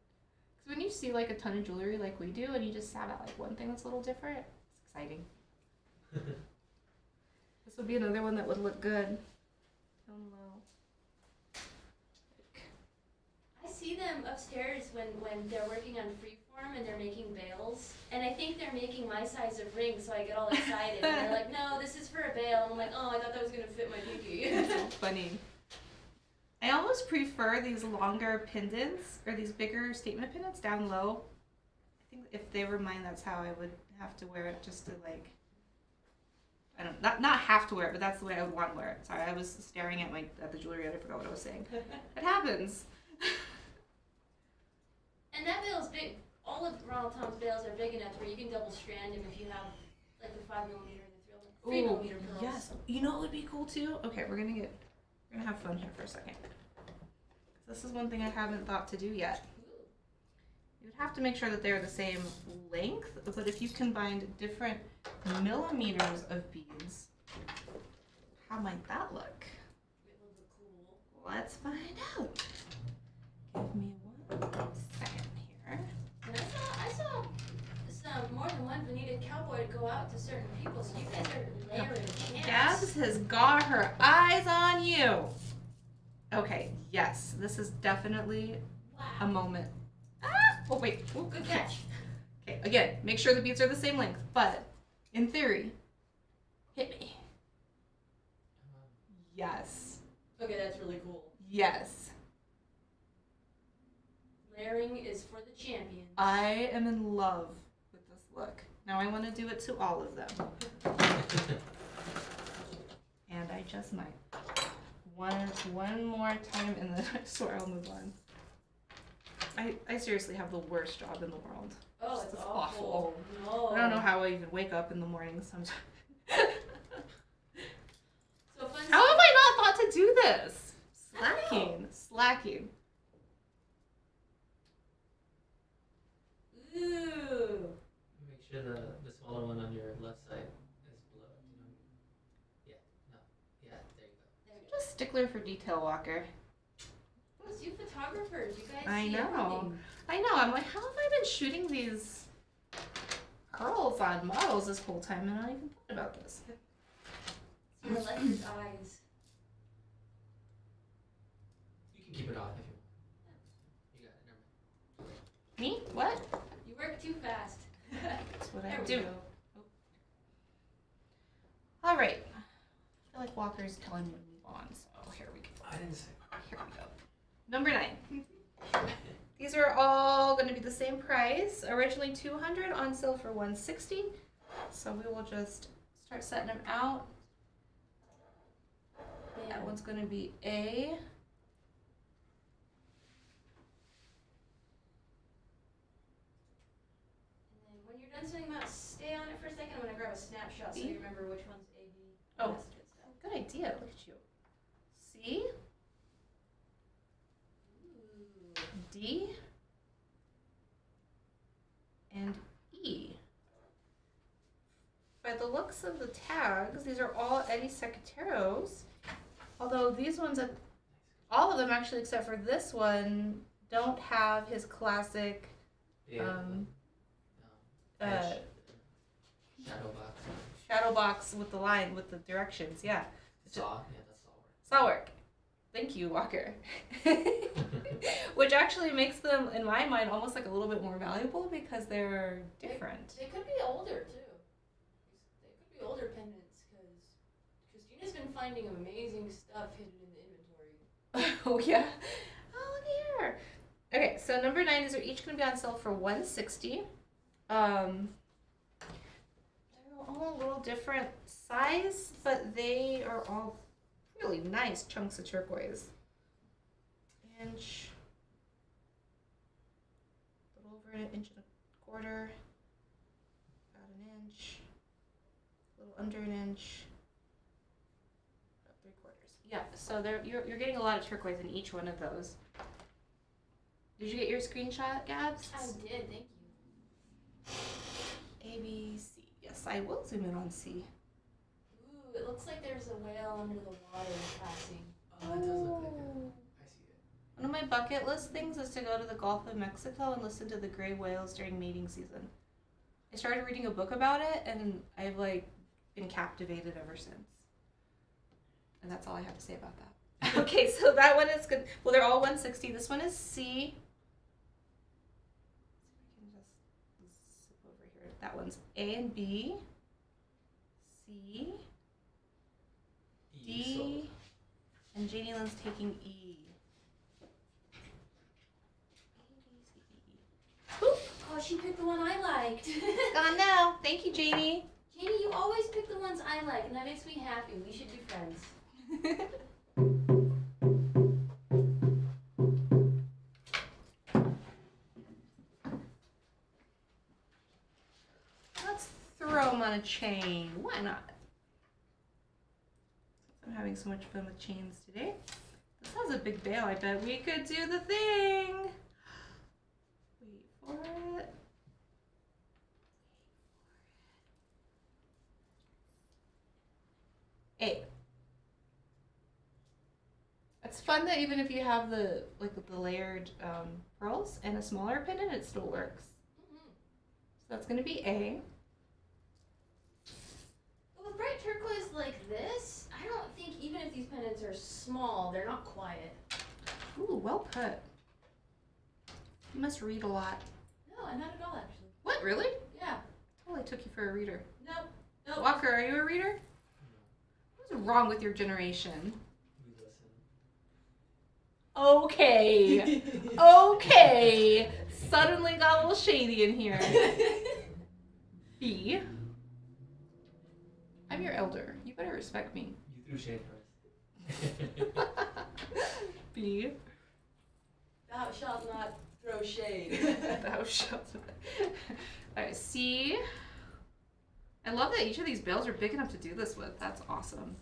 Because when you see like a ton of jewelry like we do, and you just have out like one thing that's a little different, it's exciting. This would be another one that would look good. Down low. I see them upstairs when they're working on freeform and they're making bails. And I think they're making my size of ring, so I get all excited. And they're like, no, this is for a bail. And I'm like, oh, I thought that was going to fit my pinky. It's so funny. I almost prefer these longer pendants or these bigger statement pendants down low. I think if they were mine, that's how I would have to wear it, just to like, I don't not have to wear it, but that's the way I would want to wear it. Sorry, I was staring at the jewelry and I forgot what I was saying. It happens. And that bail is big. All of Ronald Tom's bails are big enough where you can double strand them if you have like the 5mm and the 3mm pearls. Yes. You know what would be cool too? Okay, we're gonna have fun here for a second. This is one thing I haven't thought to do yet. You would have to make sure that they're the same length, but if you combined different millimeters of beads, how might that look? It would look cool. Let's find out. Give me 1 second here. And I saw some more than one Bonita cowboy go out to certain people, so you guys are layering champs. Gabs has got her eyes on you. Okay, yes, this is definitely a Wow. moment. Ah! Oh, wait. Ooh, Good catch. Okay, again, make sure the beads are the same length, but in theory, hit me. Yes. Okay, that's really cool. Yes. Layering is for the champions. I am in love with this look. Now I want to do it to all of them. And I just might. One more time and then I swear I'll move on. I seriously have the worst job in the world. Oh, It's it's awful. No. I don't know how I even wake up in the morning sometimes. So fun. How have I not thought to do this? Slacking. Ooh. Make sure the smaller one on your left side is below. You know? Yeah. No. Yeah. There you go. There we go. Just stickler for detail, Walker. It's you photographers. You guys I see know. everything. I know. I'm like, how have I been shooting these pearls on models this whole time and I not even thought about this? It's your electric eyes. You can keep it off if you want. You got it. Never mind. Me? What? You work too fast. That's what I There we do. go. All right. I feel like Walker's telling me to move on, so here we go. I didn't say. Here we go. Number 9. These are all going to be the same price. Originally $200, on sale for $160. So we will just start setting them out. That one's going to be A. And then when you're done setting them out, stay on it for a second. I'm gonna grab a snapshot so B? you remember which one's A, B. Oh. That's good stuff. Good idea. Look at you. C, Ooh. D, and E. By the looks of the tags, these are all Eddie Secateros. Although these ones, all of them actually, except for this one, don't have his classic Yeah. uh, Edge, shadow box. shadow box with the line, with the directions. Yeah. Saw. Yeah, that's all work. Saw work. Thank you, Walker. Which actually makes them, in my mind, almost like a little bit more valuable because they're different. They could be older too. They could be older pendants because Christina's been finding amazing stuff hidden in the inventory. Oh yeah. Oh, look here. Okay, so number 9, these are each going to be on sale for $160. They're all a little different size, but they are all really nice chunks of turquoise. Inch, a little over an inch and a quarter, about an inch, a little under an inch, about 3/4. Yeah, so you're getting a lot of turquoise in each one of those. Did you get your screenshot, Gabs? I did, thank you. maybe C. Yes, I will zoom in on C. Ooh, it looks like there's a whale under the water passing. Oh, that does look like it. I see it. One of my bucket list things is to go to the Gulf of Mexico and listen to the gray whales during mating season. I started reading a book about it, and I've like been captivated ever since. And that's all I have to say about that. Okay, so that one is good. Well, they're all 160. This one is C. I can just zip over here. That one's A and B. C. D. And Janie Lynn's taking E. Oh, she picked the one I liked. Gone now. Thank you, Janie. Janie, you always pick the ones I like, and that makes me happy. We should be friends. Let's throw them on a chain. Why not? I'm having so much fun with chains today. This has a big bail. I bet we could do the thing. Wait for it. A. It's fun that even if you have the layered pearls and a smaller pendant, it still works. Mm-hmm. So that's gonna be A. With bright turquoise like this, I don't think even if these pendants are small, they're not quiet. Ooh, well put. You must read a lot. No, not at all, actually. What, really? Yeah. Totally took you for a reader. Nope. Nope. Walker, are you a reader? What's wrong with your generation? We listen. Okay. Okay. Suddenly got a little shady in here. B. I'm your elder. You better respect me. You threw shade first. B. Thou shalt not throw shade. Thou shalt. Alright, C. I love that each of these bales are big enough to do this with. That's awesome.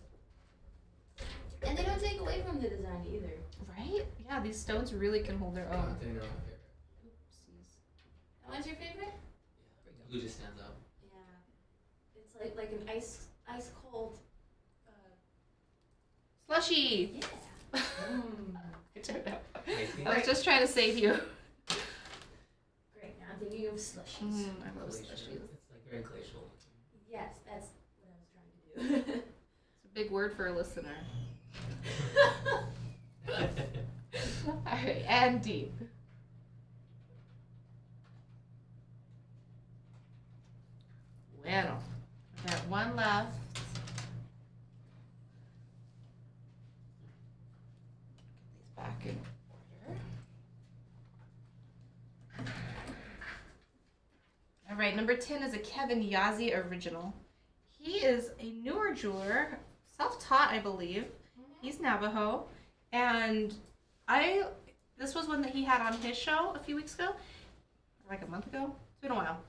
And they don't take away from the design either. Right? Yeah, these stones really can hold their own. They're not my favorite. Oopsies. That one's your favorite? Yeah, blue just stands out. Yeah. It's like an ice cold. Slushy! Yeah. I don't know. Tasty. I was just trying to save you. Great. Now I'm thinking of slushies. I love Glacier. slushies. It's like very glacial looking. Yes, that's what I was trying to do. It's a big word for a listener. Alright, and deep. Bueno. I've got one left. Get these back in order. Alright, number 10 is a Kevin Yazzie original. He is a newer jeweler, self-taught, I believe. He's Navajo, and this was one that he had on his show a few weeks ago, like a month ago. It's been a while.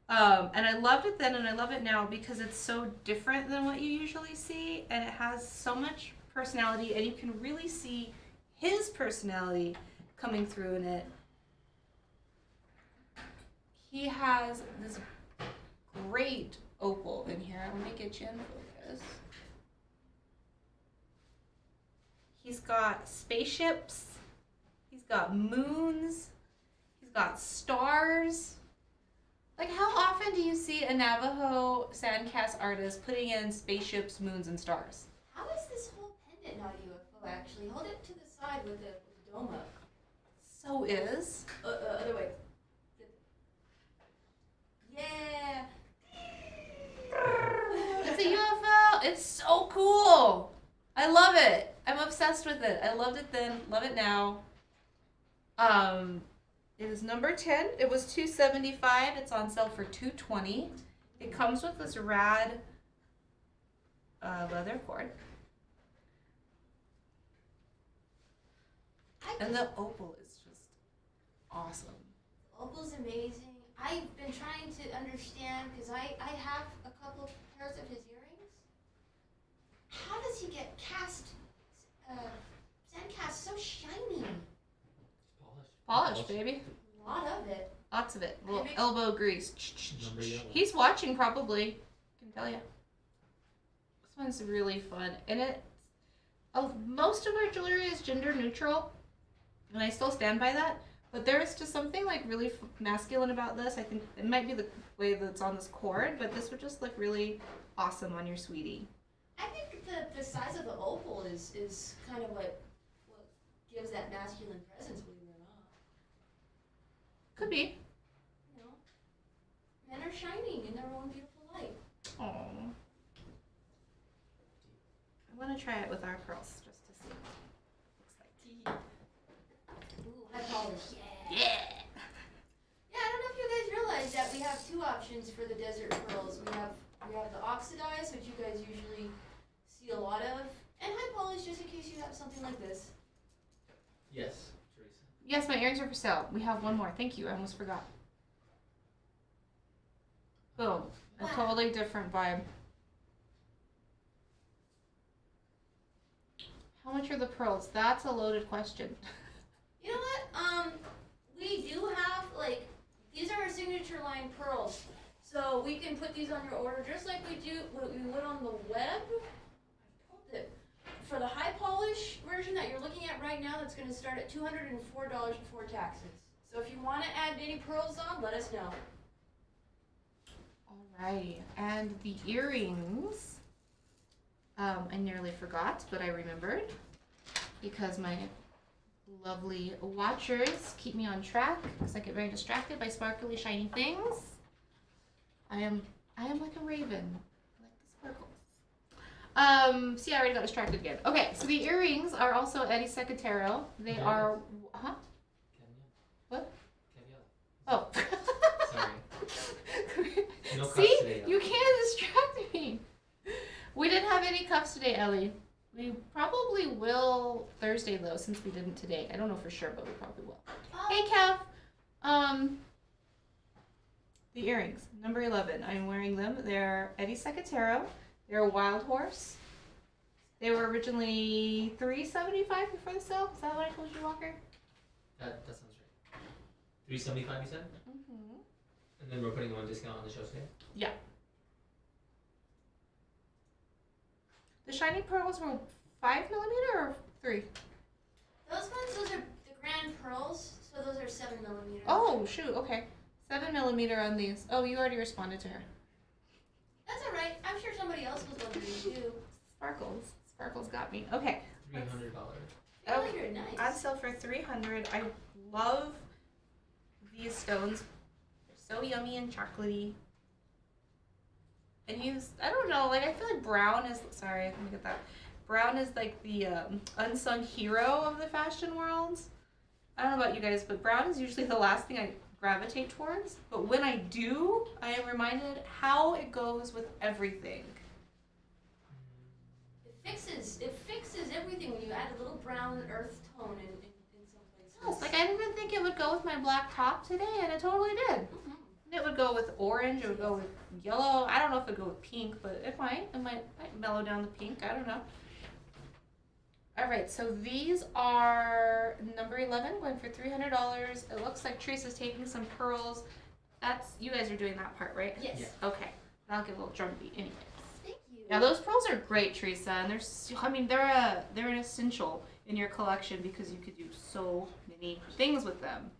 And I loved it then and I love it now because it's so different than what you usually see, and it has so much personality, and you can really see his personality coming through in it. He has this great opal in here. Let me get you in focus. He's got spaceships. He's got moons. He's got stars. Like, how often do you see a Navajo sandcast artist putting in spaceships, moons, and stars? How is this whole pendant not a UFO, actually? Hold it to the side with the dome up. So is. Other way. Yeah. It's a UFO. It's so cool. I love it. I'm obsessed with it. I loved it then, love it now. It is number 10. It was $275. It's on sale for $220. It comes with this rad leather cord. And the opal is just awesome. Opal's amazing. I've been trying to understand because I have a couple pairs of his earrings. How does he get sand cast so shiny? Polished. Polished, baby. A lot of it. Lots of it. Little elbow grease. Number yellow. He's watching probably. I can tell you. This one's really fun. And most of our jewelry is gender neutral. And I still stand by that. But there is just something like really masculine about this. I think it might be the way that it's on this cord, but this would just look really awesome on your sweetie. I think the size of the opal is kind of what gives that masculine presence, believe it or not. Could be. You know, men are shining in their own beautiful light. Aww. I want to try it with our pearls just to see what it looks like. Ooh, high polish. Yeah. Yeah, I don't know if you guys realize that we have two options for the desert pearls. We have the oxidized, which you guys usually see a lot of, and high polish just in case you have something like this. Yes, Teresa. Yes, my earrings are for sale. We have one more. Thank you. I almost forgot. Boom. A totally different vibe. How much are the pearls? That's a loaded question. You know what? We do have, like, these are our signature line pearls. So we can put these on your order just like we would on the web. I told it. For the high polish version that you're looking at right now, that's going to start at $204 before taxes. So if you want to add any pearls on, let us know. Alrighty. And the earrings, I nearly forgot, but I remembered because my lovely watchers keep me on track because I get very distracted by sparkly, shiny things. I am like a raven. I like the sparkles. See, I already got distracted again. Okay, so the earrings are also Eddie Secatero. They are, huh? Kenya. What? Kenya. Oh. Sorry. No cuffs See, today, you can't distract me. We didn't have any cuffs today, Ellie. We probably will Thursday though, since we didn't today. I don't know for sure, but we probably will. Hey, Kev. The earrings, number 11. I'm wearing them. They're Eddie Secatero. They're a wild horse. They were originally $375 before the sale. Is that what I told you, Walker? That sounds right. $375 you said? Mm-hmm. And then we're putting them on discount on the show today? Yeah. The shiny pearls were 5mm or 3? Those are the grand pearls, so those are 7mm. Oh, shoot, okay. 7mm on these. Oh, you already responded to her. That's alright. I'm sure somebody else was wondering too. Sparkles. Sparkles got me. Okay. $300. Okay. Nice. On sale for $300. I love these stones. They're so yummy and chocolatey. And I don't know, like I feel like brown is, sorry, let me get that. Brown is like the unsung hero of the fashion world. I don't know about you guys, but brown is usually the last thing I gravitate towards. But when I do, I am reminded how it goes with everything. It fixes everything when you add a little brown earth tone in some places. Yes, like I didn't think it would go with my black top today, and it totally did. Mm-hmm. It would go with orange, it would go with yellow. I don't know if it would go with pink, but it might. It might mellow down the pink. I don't know. All right, so these are number 11, going for $300. It looks like Teresa's taking some pearls. You guys are doing that part, right? Yes. Yeah. Okay, I'll give a little drum beat anyways. Thank you. Yeah, those pearls are great, Teresa, and they're an essential in your collection because you could do so many things with them.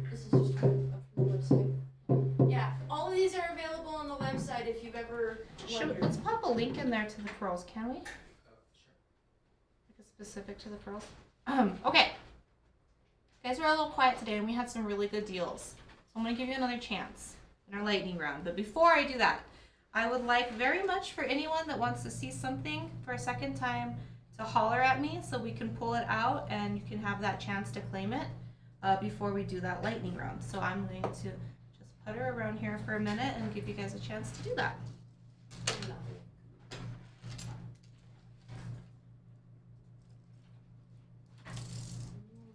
This is just up from the website. Yeah, all of these are available on the website if you've ever wondered. Let's pop a link in there to the pearls, can we? Sure. Like a specific to the pearls. Okay. Guys, we're a little quiet today, and we had some really good deals. So I'm going to give you another chance in our lightning round. But before I do that, I would like very much for anyone that wants to see something for a second time to holler at me so we can pull it out and you can have that chance to claim it before we do that lightning round. So I'm going to just putter around here for a minute and give you guys a chance to do that.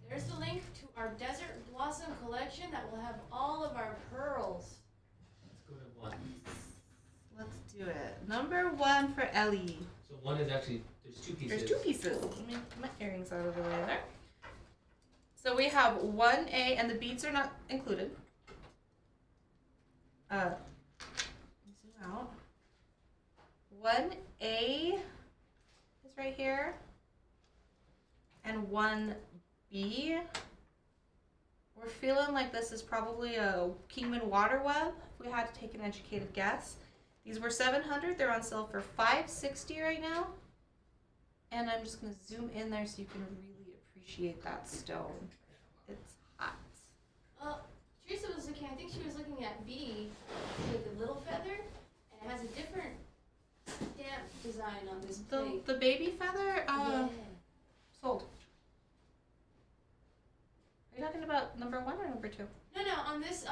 There's the link to our Desert Blossom collection that will have all of our pearls. Let's go to one. Let's do it. Number 1 for Ellie. So one is actually, there's two pieces. There's 2 pieces. Let me put my earrings out of the way there. So we have 1A, and the beads are not included. zoom out. 1A is right here. And 1B. We're feeling like this is probably a Kingman water web, if we had to take an educated guess. These were $700. They're on sale for $560 right now. And I'm just going to zoom in there so you can really appreciate that stone. It's hot. Teresa was looking, I think she was looking at B with the little feather, and it has a different stamp design on this plate. The baby feather, Yeah. sold. Are you talking about number 1 or number 2? No, on this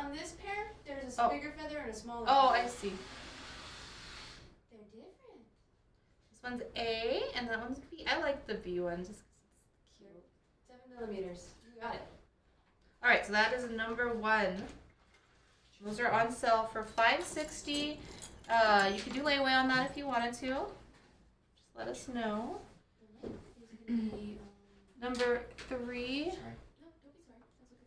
pair, there's a bigger feather and a smaller Oh, feather. I see. They're different. This one's A, and that one's B. I like the B one just because it's cute. 7 millimeters. You got it. All right, so that is number 1. Those are on sale for $560. You could do layaway on that if you wanted to. Just let us know. Number 3. Sorry. No, don't be sorry. That's a good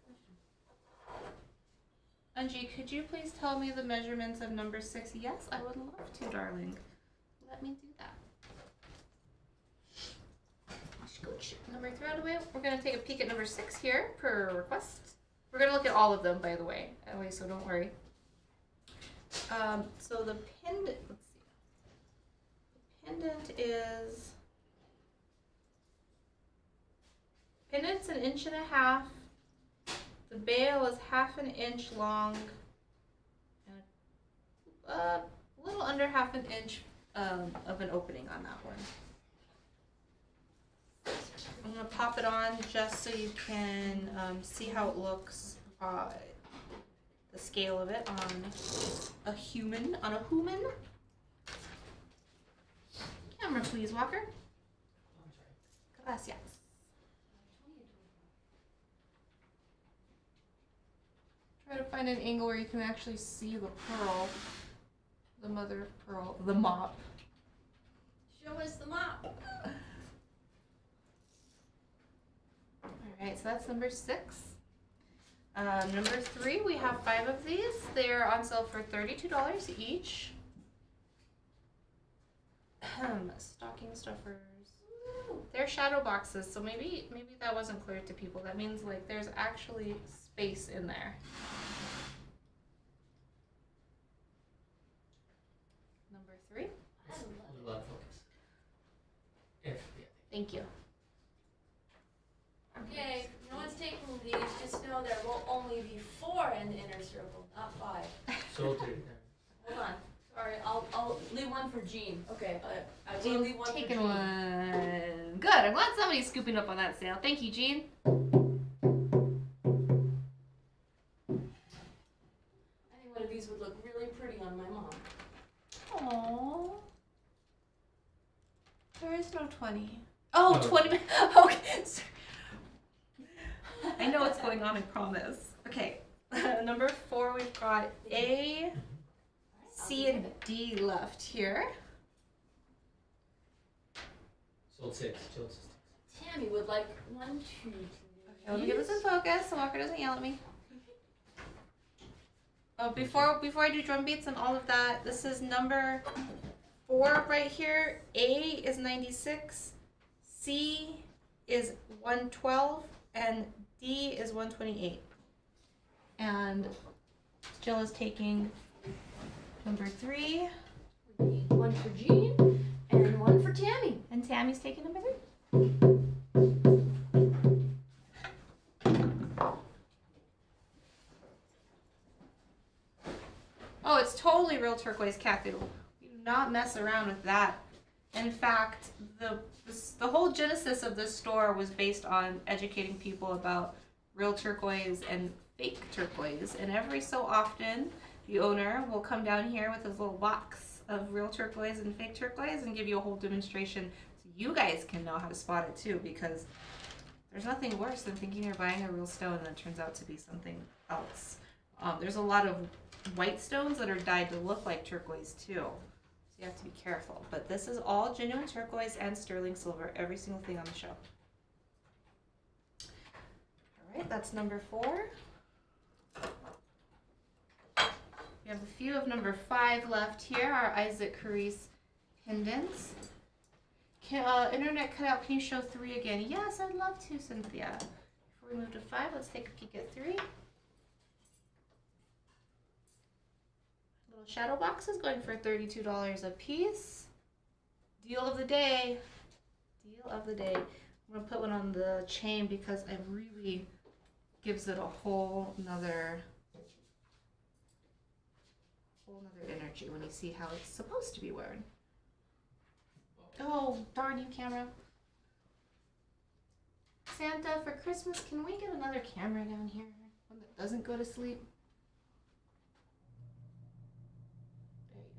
question. Anji, could you please tell me the measurements of number 6? Yes, I would love to, darling. Let me do that. Number 3 out of the way. We're going to take a peek at number 6 here per request. We're going to look at all of them, by the way, so don't worry. So the pendant, let's see. The pendant's 1.5 inches. The bail is 1/2 inch long, and a little under 1/2 inch of an opening on that one. I'm going to pop it on just so you can see how it looks, the scale of it on a human. Camera, please, Walker. Oh, I'm sorry. Gracias. Try to find an angle where you can actually see the pearl, the mother of pearl, the mop. Show us the mop. Alright, so that's number 6. Number 3, we have 5 of these. They're on sale for $32 each. Stocking stuffers. They're shadow boxes, so maybe that wasn't clear to people. That means like there's actually space in there. Number 3. It's a little out of focus. Yeah. Thank you. Okay, no one's taking these. Just know there will only be 4 in the inner circle, not 5. Sold to. Hold on. Sorry, I'll leave one for Jean. Okay, I will Jean's leave one for taking Jean. one. Good. I'm glad somebody's scooping up on that sale. Thank you, Jean. I think one of these would look really pretty on my mom. Aww. There is no 20. Oh, No. 20. Okay. Sorry. I know what's going on, I promise. Okay. Number 4, we've got A, C, and D left here. Sold 6. Tammy would like 1, 2, 3. Okay, let me get this in focus so Walker doesn't yell at me. Oh, before I do drum beats and all of that, this is number 4 right here. A is 96, C is 112, and D is 128. And Jill is taking number 3. One for Jean and 1 for Tammy. And Tammy's taking number 3. Oh, it's totally real turquoise cat doodle. We do not mess around with that. In fact, the whole genesis of this store was based on educating people about real turquoise and fake turquoise. And every so often, the owner will come down here with his little box of real turquoise and fake turquoise and give you a whole demonstration so you guys can know how to spot it too, because there's nothing worse than thinking you're buying a real stone and it turns out to be something else. There's a lot of white stones that are dyed to look like turquoise too, so you have to be careful. But this is all genuine turquoise and sterling silver, every single thing on the show. All right, that's number 4. We have a few of number 5 left here, our Isaac Carice pendants. Internet cutout, can you show 3 again? Yes, I'd love to, Cynthia. Before we move to 5, let's take a peek at 3. Little shadow boxes going for $32 a piece. Deal of the day. Deal of the day. I'm going to put one on the chain because it really gives it a whole nother energy when you see how it's supposed to be worn. Oh, darn you, camera. Santa, for Christmas, can we get another camera down here? One that doesn't go to sleep? There you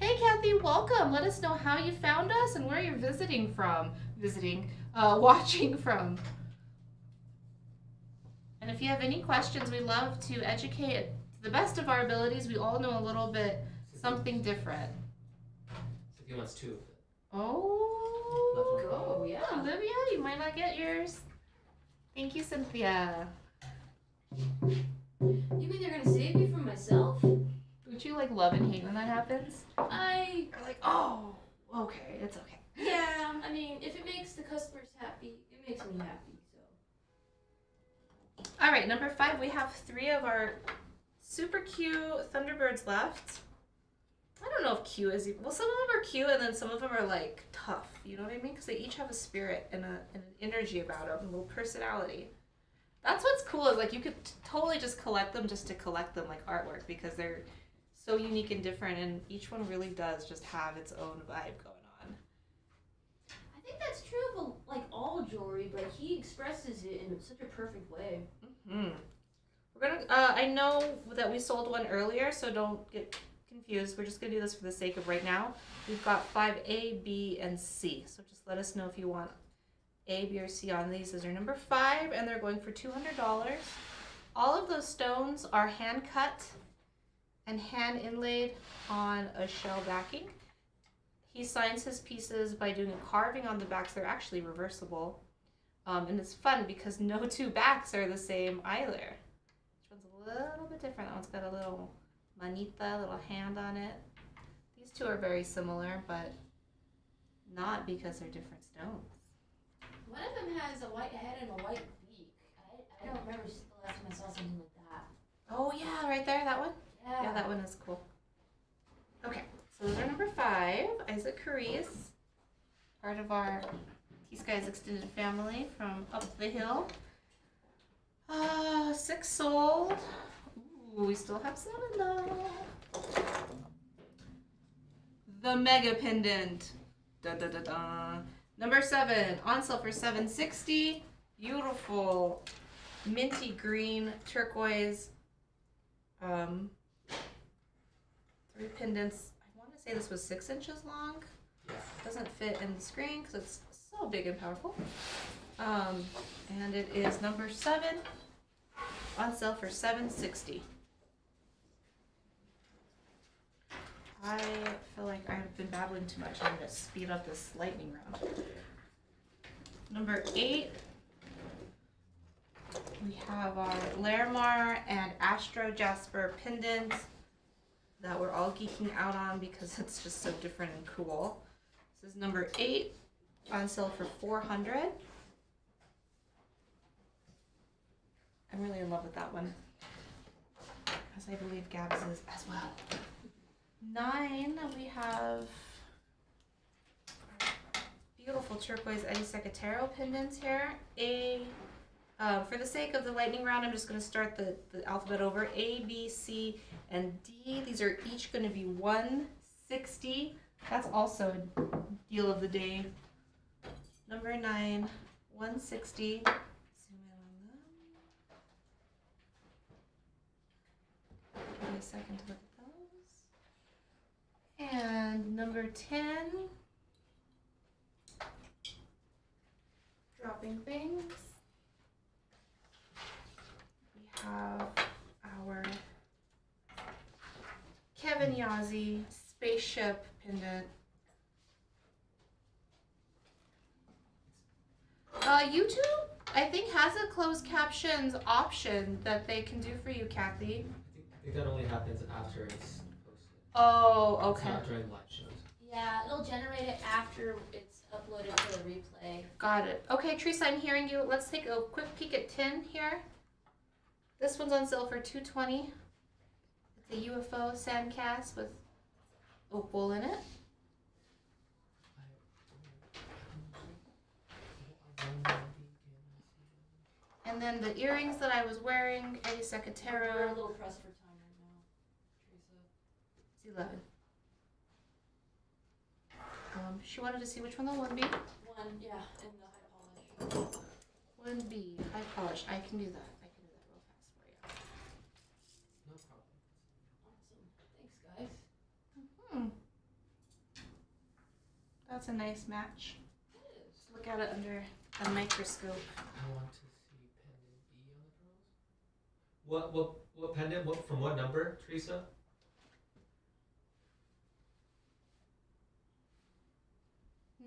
go. Hey, Kathy, welcome. Let us know how you found us and where you're visiting from. Watching from. And if you have any questions, we love to educate to the best of our abilities. We all know a little bit something different. Cynthia wants 2 of it. Oh, Go, yeah. Olivia, you might not get yours. Thank you, Cynthia. You mean they're gonna save me from myself? Don't you like love and hate when that happens? Or like, oh, okay, it's okay. yeah. I mean, if it makes the customers happy, it makes me happy. So. All right, number 5, we have 3 of our super cute Thunderbirds left. I don't know if cute is even, well, some of them are cute and then some of them are like tough, you know what I mean? Because they each have a spirit and an energy about them, a little personality. That's what's cool is like you could totally just collect them just to collect them like artwork because they're so unique and different and each one really does just have its own vibe going on. I think that's true of like all jewelry, but he expresses it in such a perfect way. Mm-hmm. We're gonna. I know that we sold one earlier, so don't get confused. We're just gonna do this for the sake of right now. We've got 5A, B, and C. So just let us know if you want A, B, or C on these. These are number 5, and they're going for $200. All of those stones are hand cut and hand inlaid on a shell backing. He signs his pieces by doing a carving on the backs. They're actually reversible. And it's fun because no 2 backs are the same either. Each one's a little bit different. That one's got a little manita, little hand on it. These 2 are very similar, but not because they're different stones. One of them has a white head and a white beak. I don't remember the last time I saw something like that. Oh yeah, right there, that one? Yeah, that one is cool. Okay, so those are number 5, Isaac Carice, part of our T.Skies extended family from up the hill. 6 sold. Ooh, we still have 7 though. The mega pendant. Da da da da. Number 7, on sale for $760. Beautiful minty green turquoise. 3 pendants. I want to say this was 6 inches long. Yeah. Doesn't fit in the screen because it's so big and powerful. And it is number 7, on sale for $760. I feel like I've been babbling too much. I'm going to speed up this lightning round. Number 8, we have our Larimar and Astro Jasper pendant that we're all geeking out on because it's just so different and cool. This is number 8, on sale for $400. I'm really in love with that one, as I believe Gabs is as well. 9, we have beautiful turquoise Eddie Secatero pendants here. For the sake of the lightning round, I'm just going to start the alphabet over. A, B, C, and D. These are each going to be $160. That's also a deal of the day. Number 9, $160. Zoom in on them. Give me a second to look at those. And number 10. Dropping things. We have our Kevin Yazzie spaceship pendant. YouTube, I think has a closed captions option that they can do for you, Kathy. I think that only happens after it's posted. Oh, It's okay. not during live shows. Yeah, it'll generate it after it's uploaded to the replay. Got it. Okay, Teresa, I'm hearing you. Let's take a quick peek at tin here. This one's on sale for $220. It's a UFO sandcast with opal in it. And then the earrings that I was wearing, Eddie We're a Secatero. little pressed for time right now, Teresa. It's 11. She wanted to see which one the 1B. One, yeah, in the high polish. 1B, high polish. I can do that. I can do that real fast for you. No problem. Awesome. Thanks, guys. Hmm. That's a nice match. It is. Look at it under a microscope. I want to see pendant B on the pearls. What pendant? What from what number, Teresa?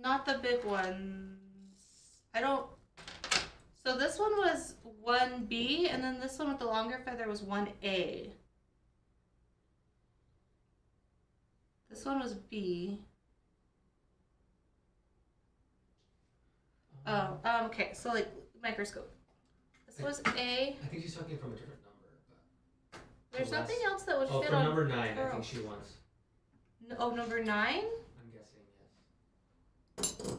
Not the big ones. I don't. So this one was 1B, and then this one with the longer feather was 1A. This one was B. Oh, okay. So like microscope. This was A. I think she's talking from a different number, but. There's less. nothing else that would Oh, fit from on. number 9, I pearl. think she wants. Oh, number 9. I'm guessing yes.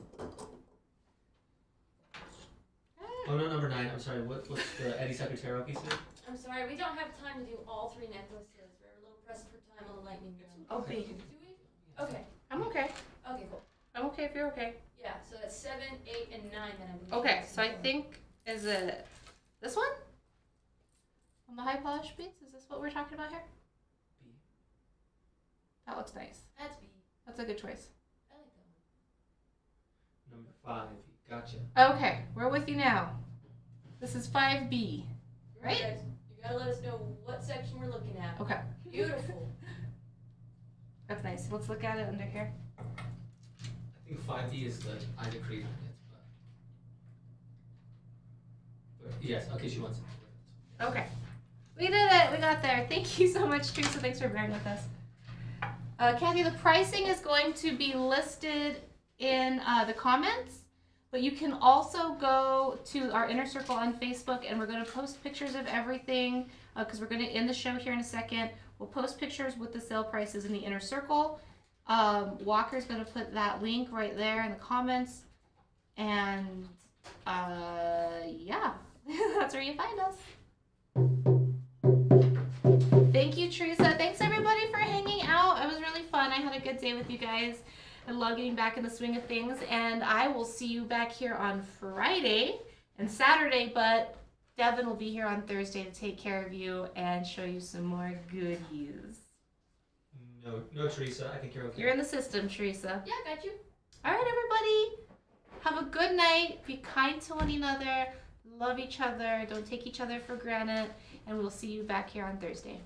Oh no, number 9. I'm sorry. What's the Eddie Secatero piece? I'm sorry, we don't have time to do all 3 necklaces. We're a little pressed for time on the lightning round. Oh, B. Do we? Okay. I'm okay. Okay, cool. I'm okay if you're okay. Yeah, so that's 7, 8, and 9 that I believe. Okay, so I think is it this one on the high polish beads? Is this what we're talking about here? B. That looks nice. That's B. That's a good choice. I like that one. Number 5. Gotcha. Okay, we're with you now. This is 5B, right? Guys, you gotta let us know what section we're looking at. Okay, Beautiful. that's nice. Let's look at it under here. I think 5B is the Ida Creed pendant, but yes. Okay, she wants it. Okay, we did it. We got there. Thank you so much, Teresa. Thanks for bearing with us. Kathy, the pricing is going to be listed in the comments. But you can also go to our Inner Circle on Facebook, and we're going to post pictures of everything because we're going to end the show here in a second. We'll post pictures with the sale prices in the Inner Circle. Walker's going to put that link right there in the comments. And yeah, that's where you find us. Thank you, Teresa. Thanks, everybody, for hanging out. It was really fun. I had a good day with you guys. I love getting back in the swing of things, and I will see you back here on Friday and Saturday, but Devin will be here on Thursday to take care of you and show you some more goodies. No, Teresa. I think you're okay. You're in the system, Teresa. Yeah, got you. All right, everybody. Have a good night. Be kind to one another. Love each other. Don't take each other for granted, and we'll see you back here on Thursday.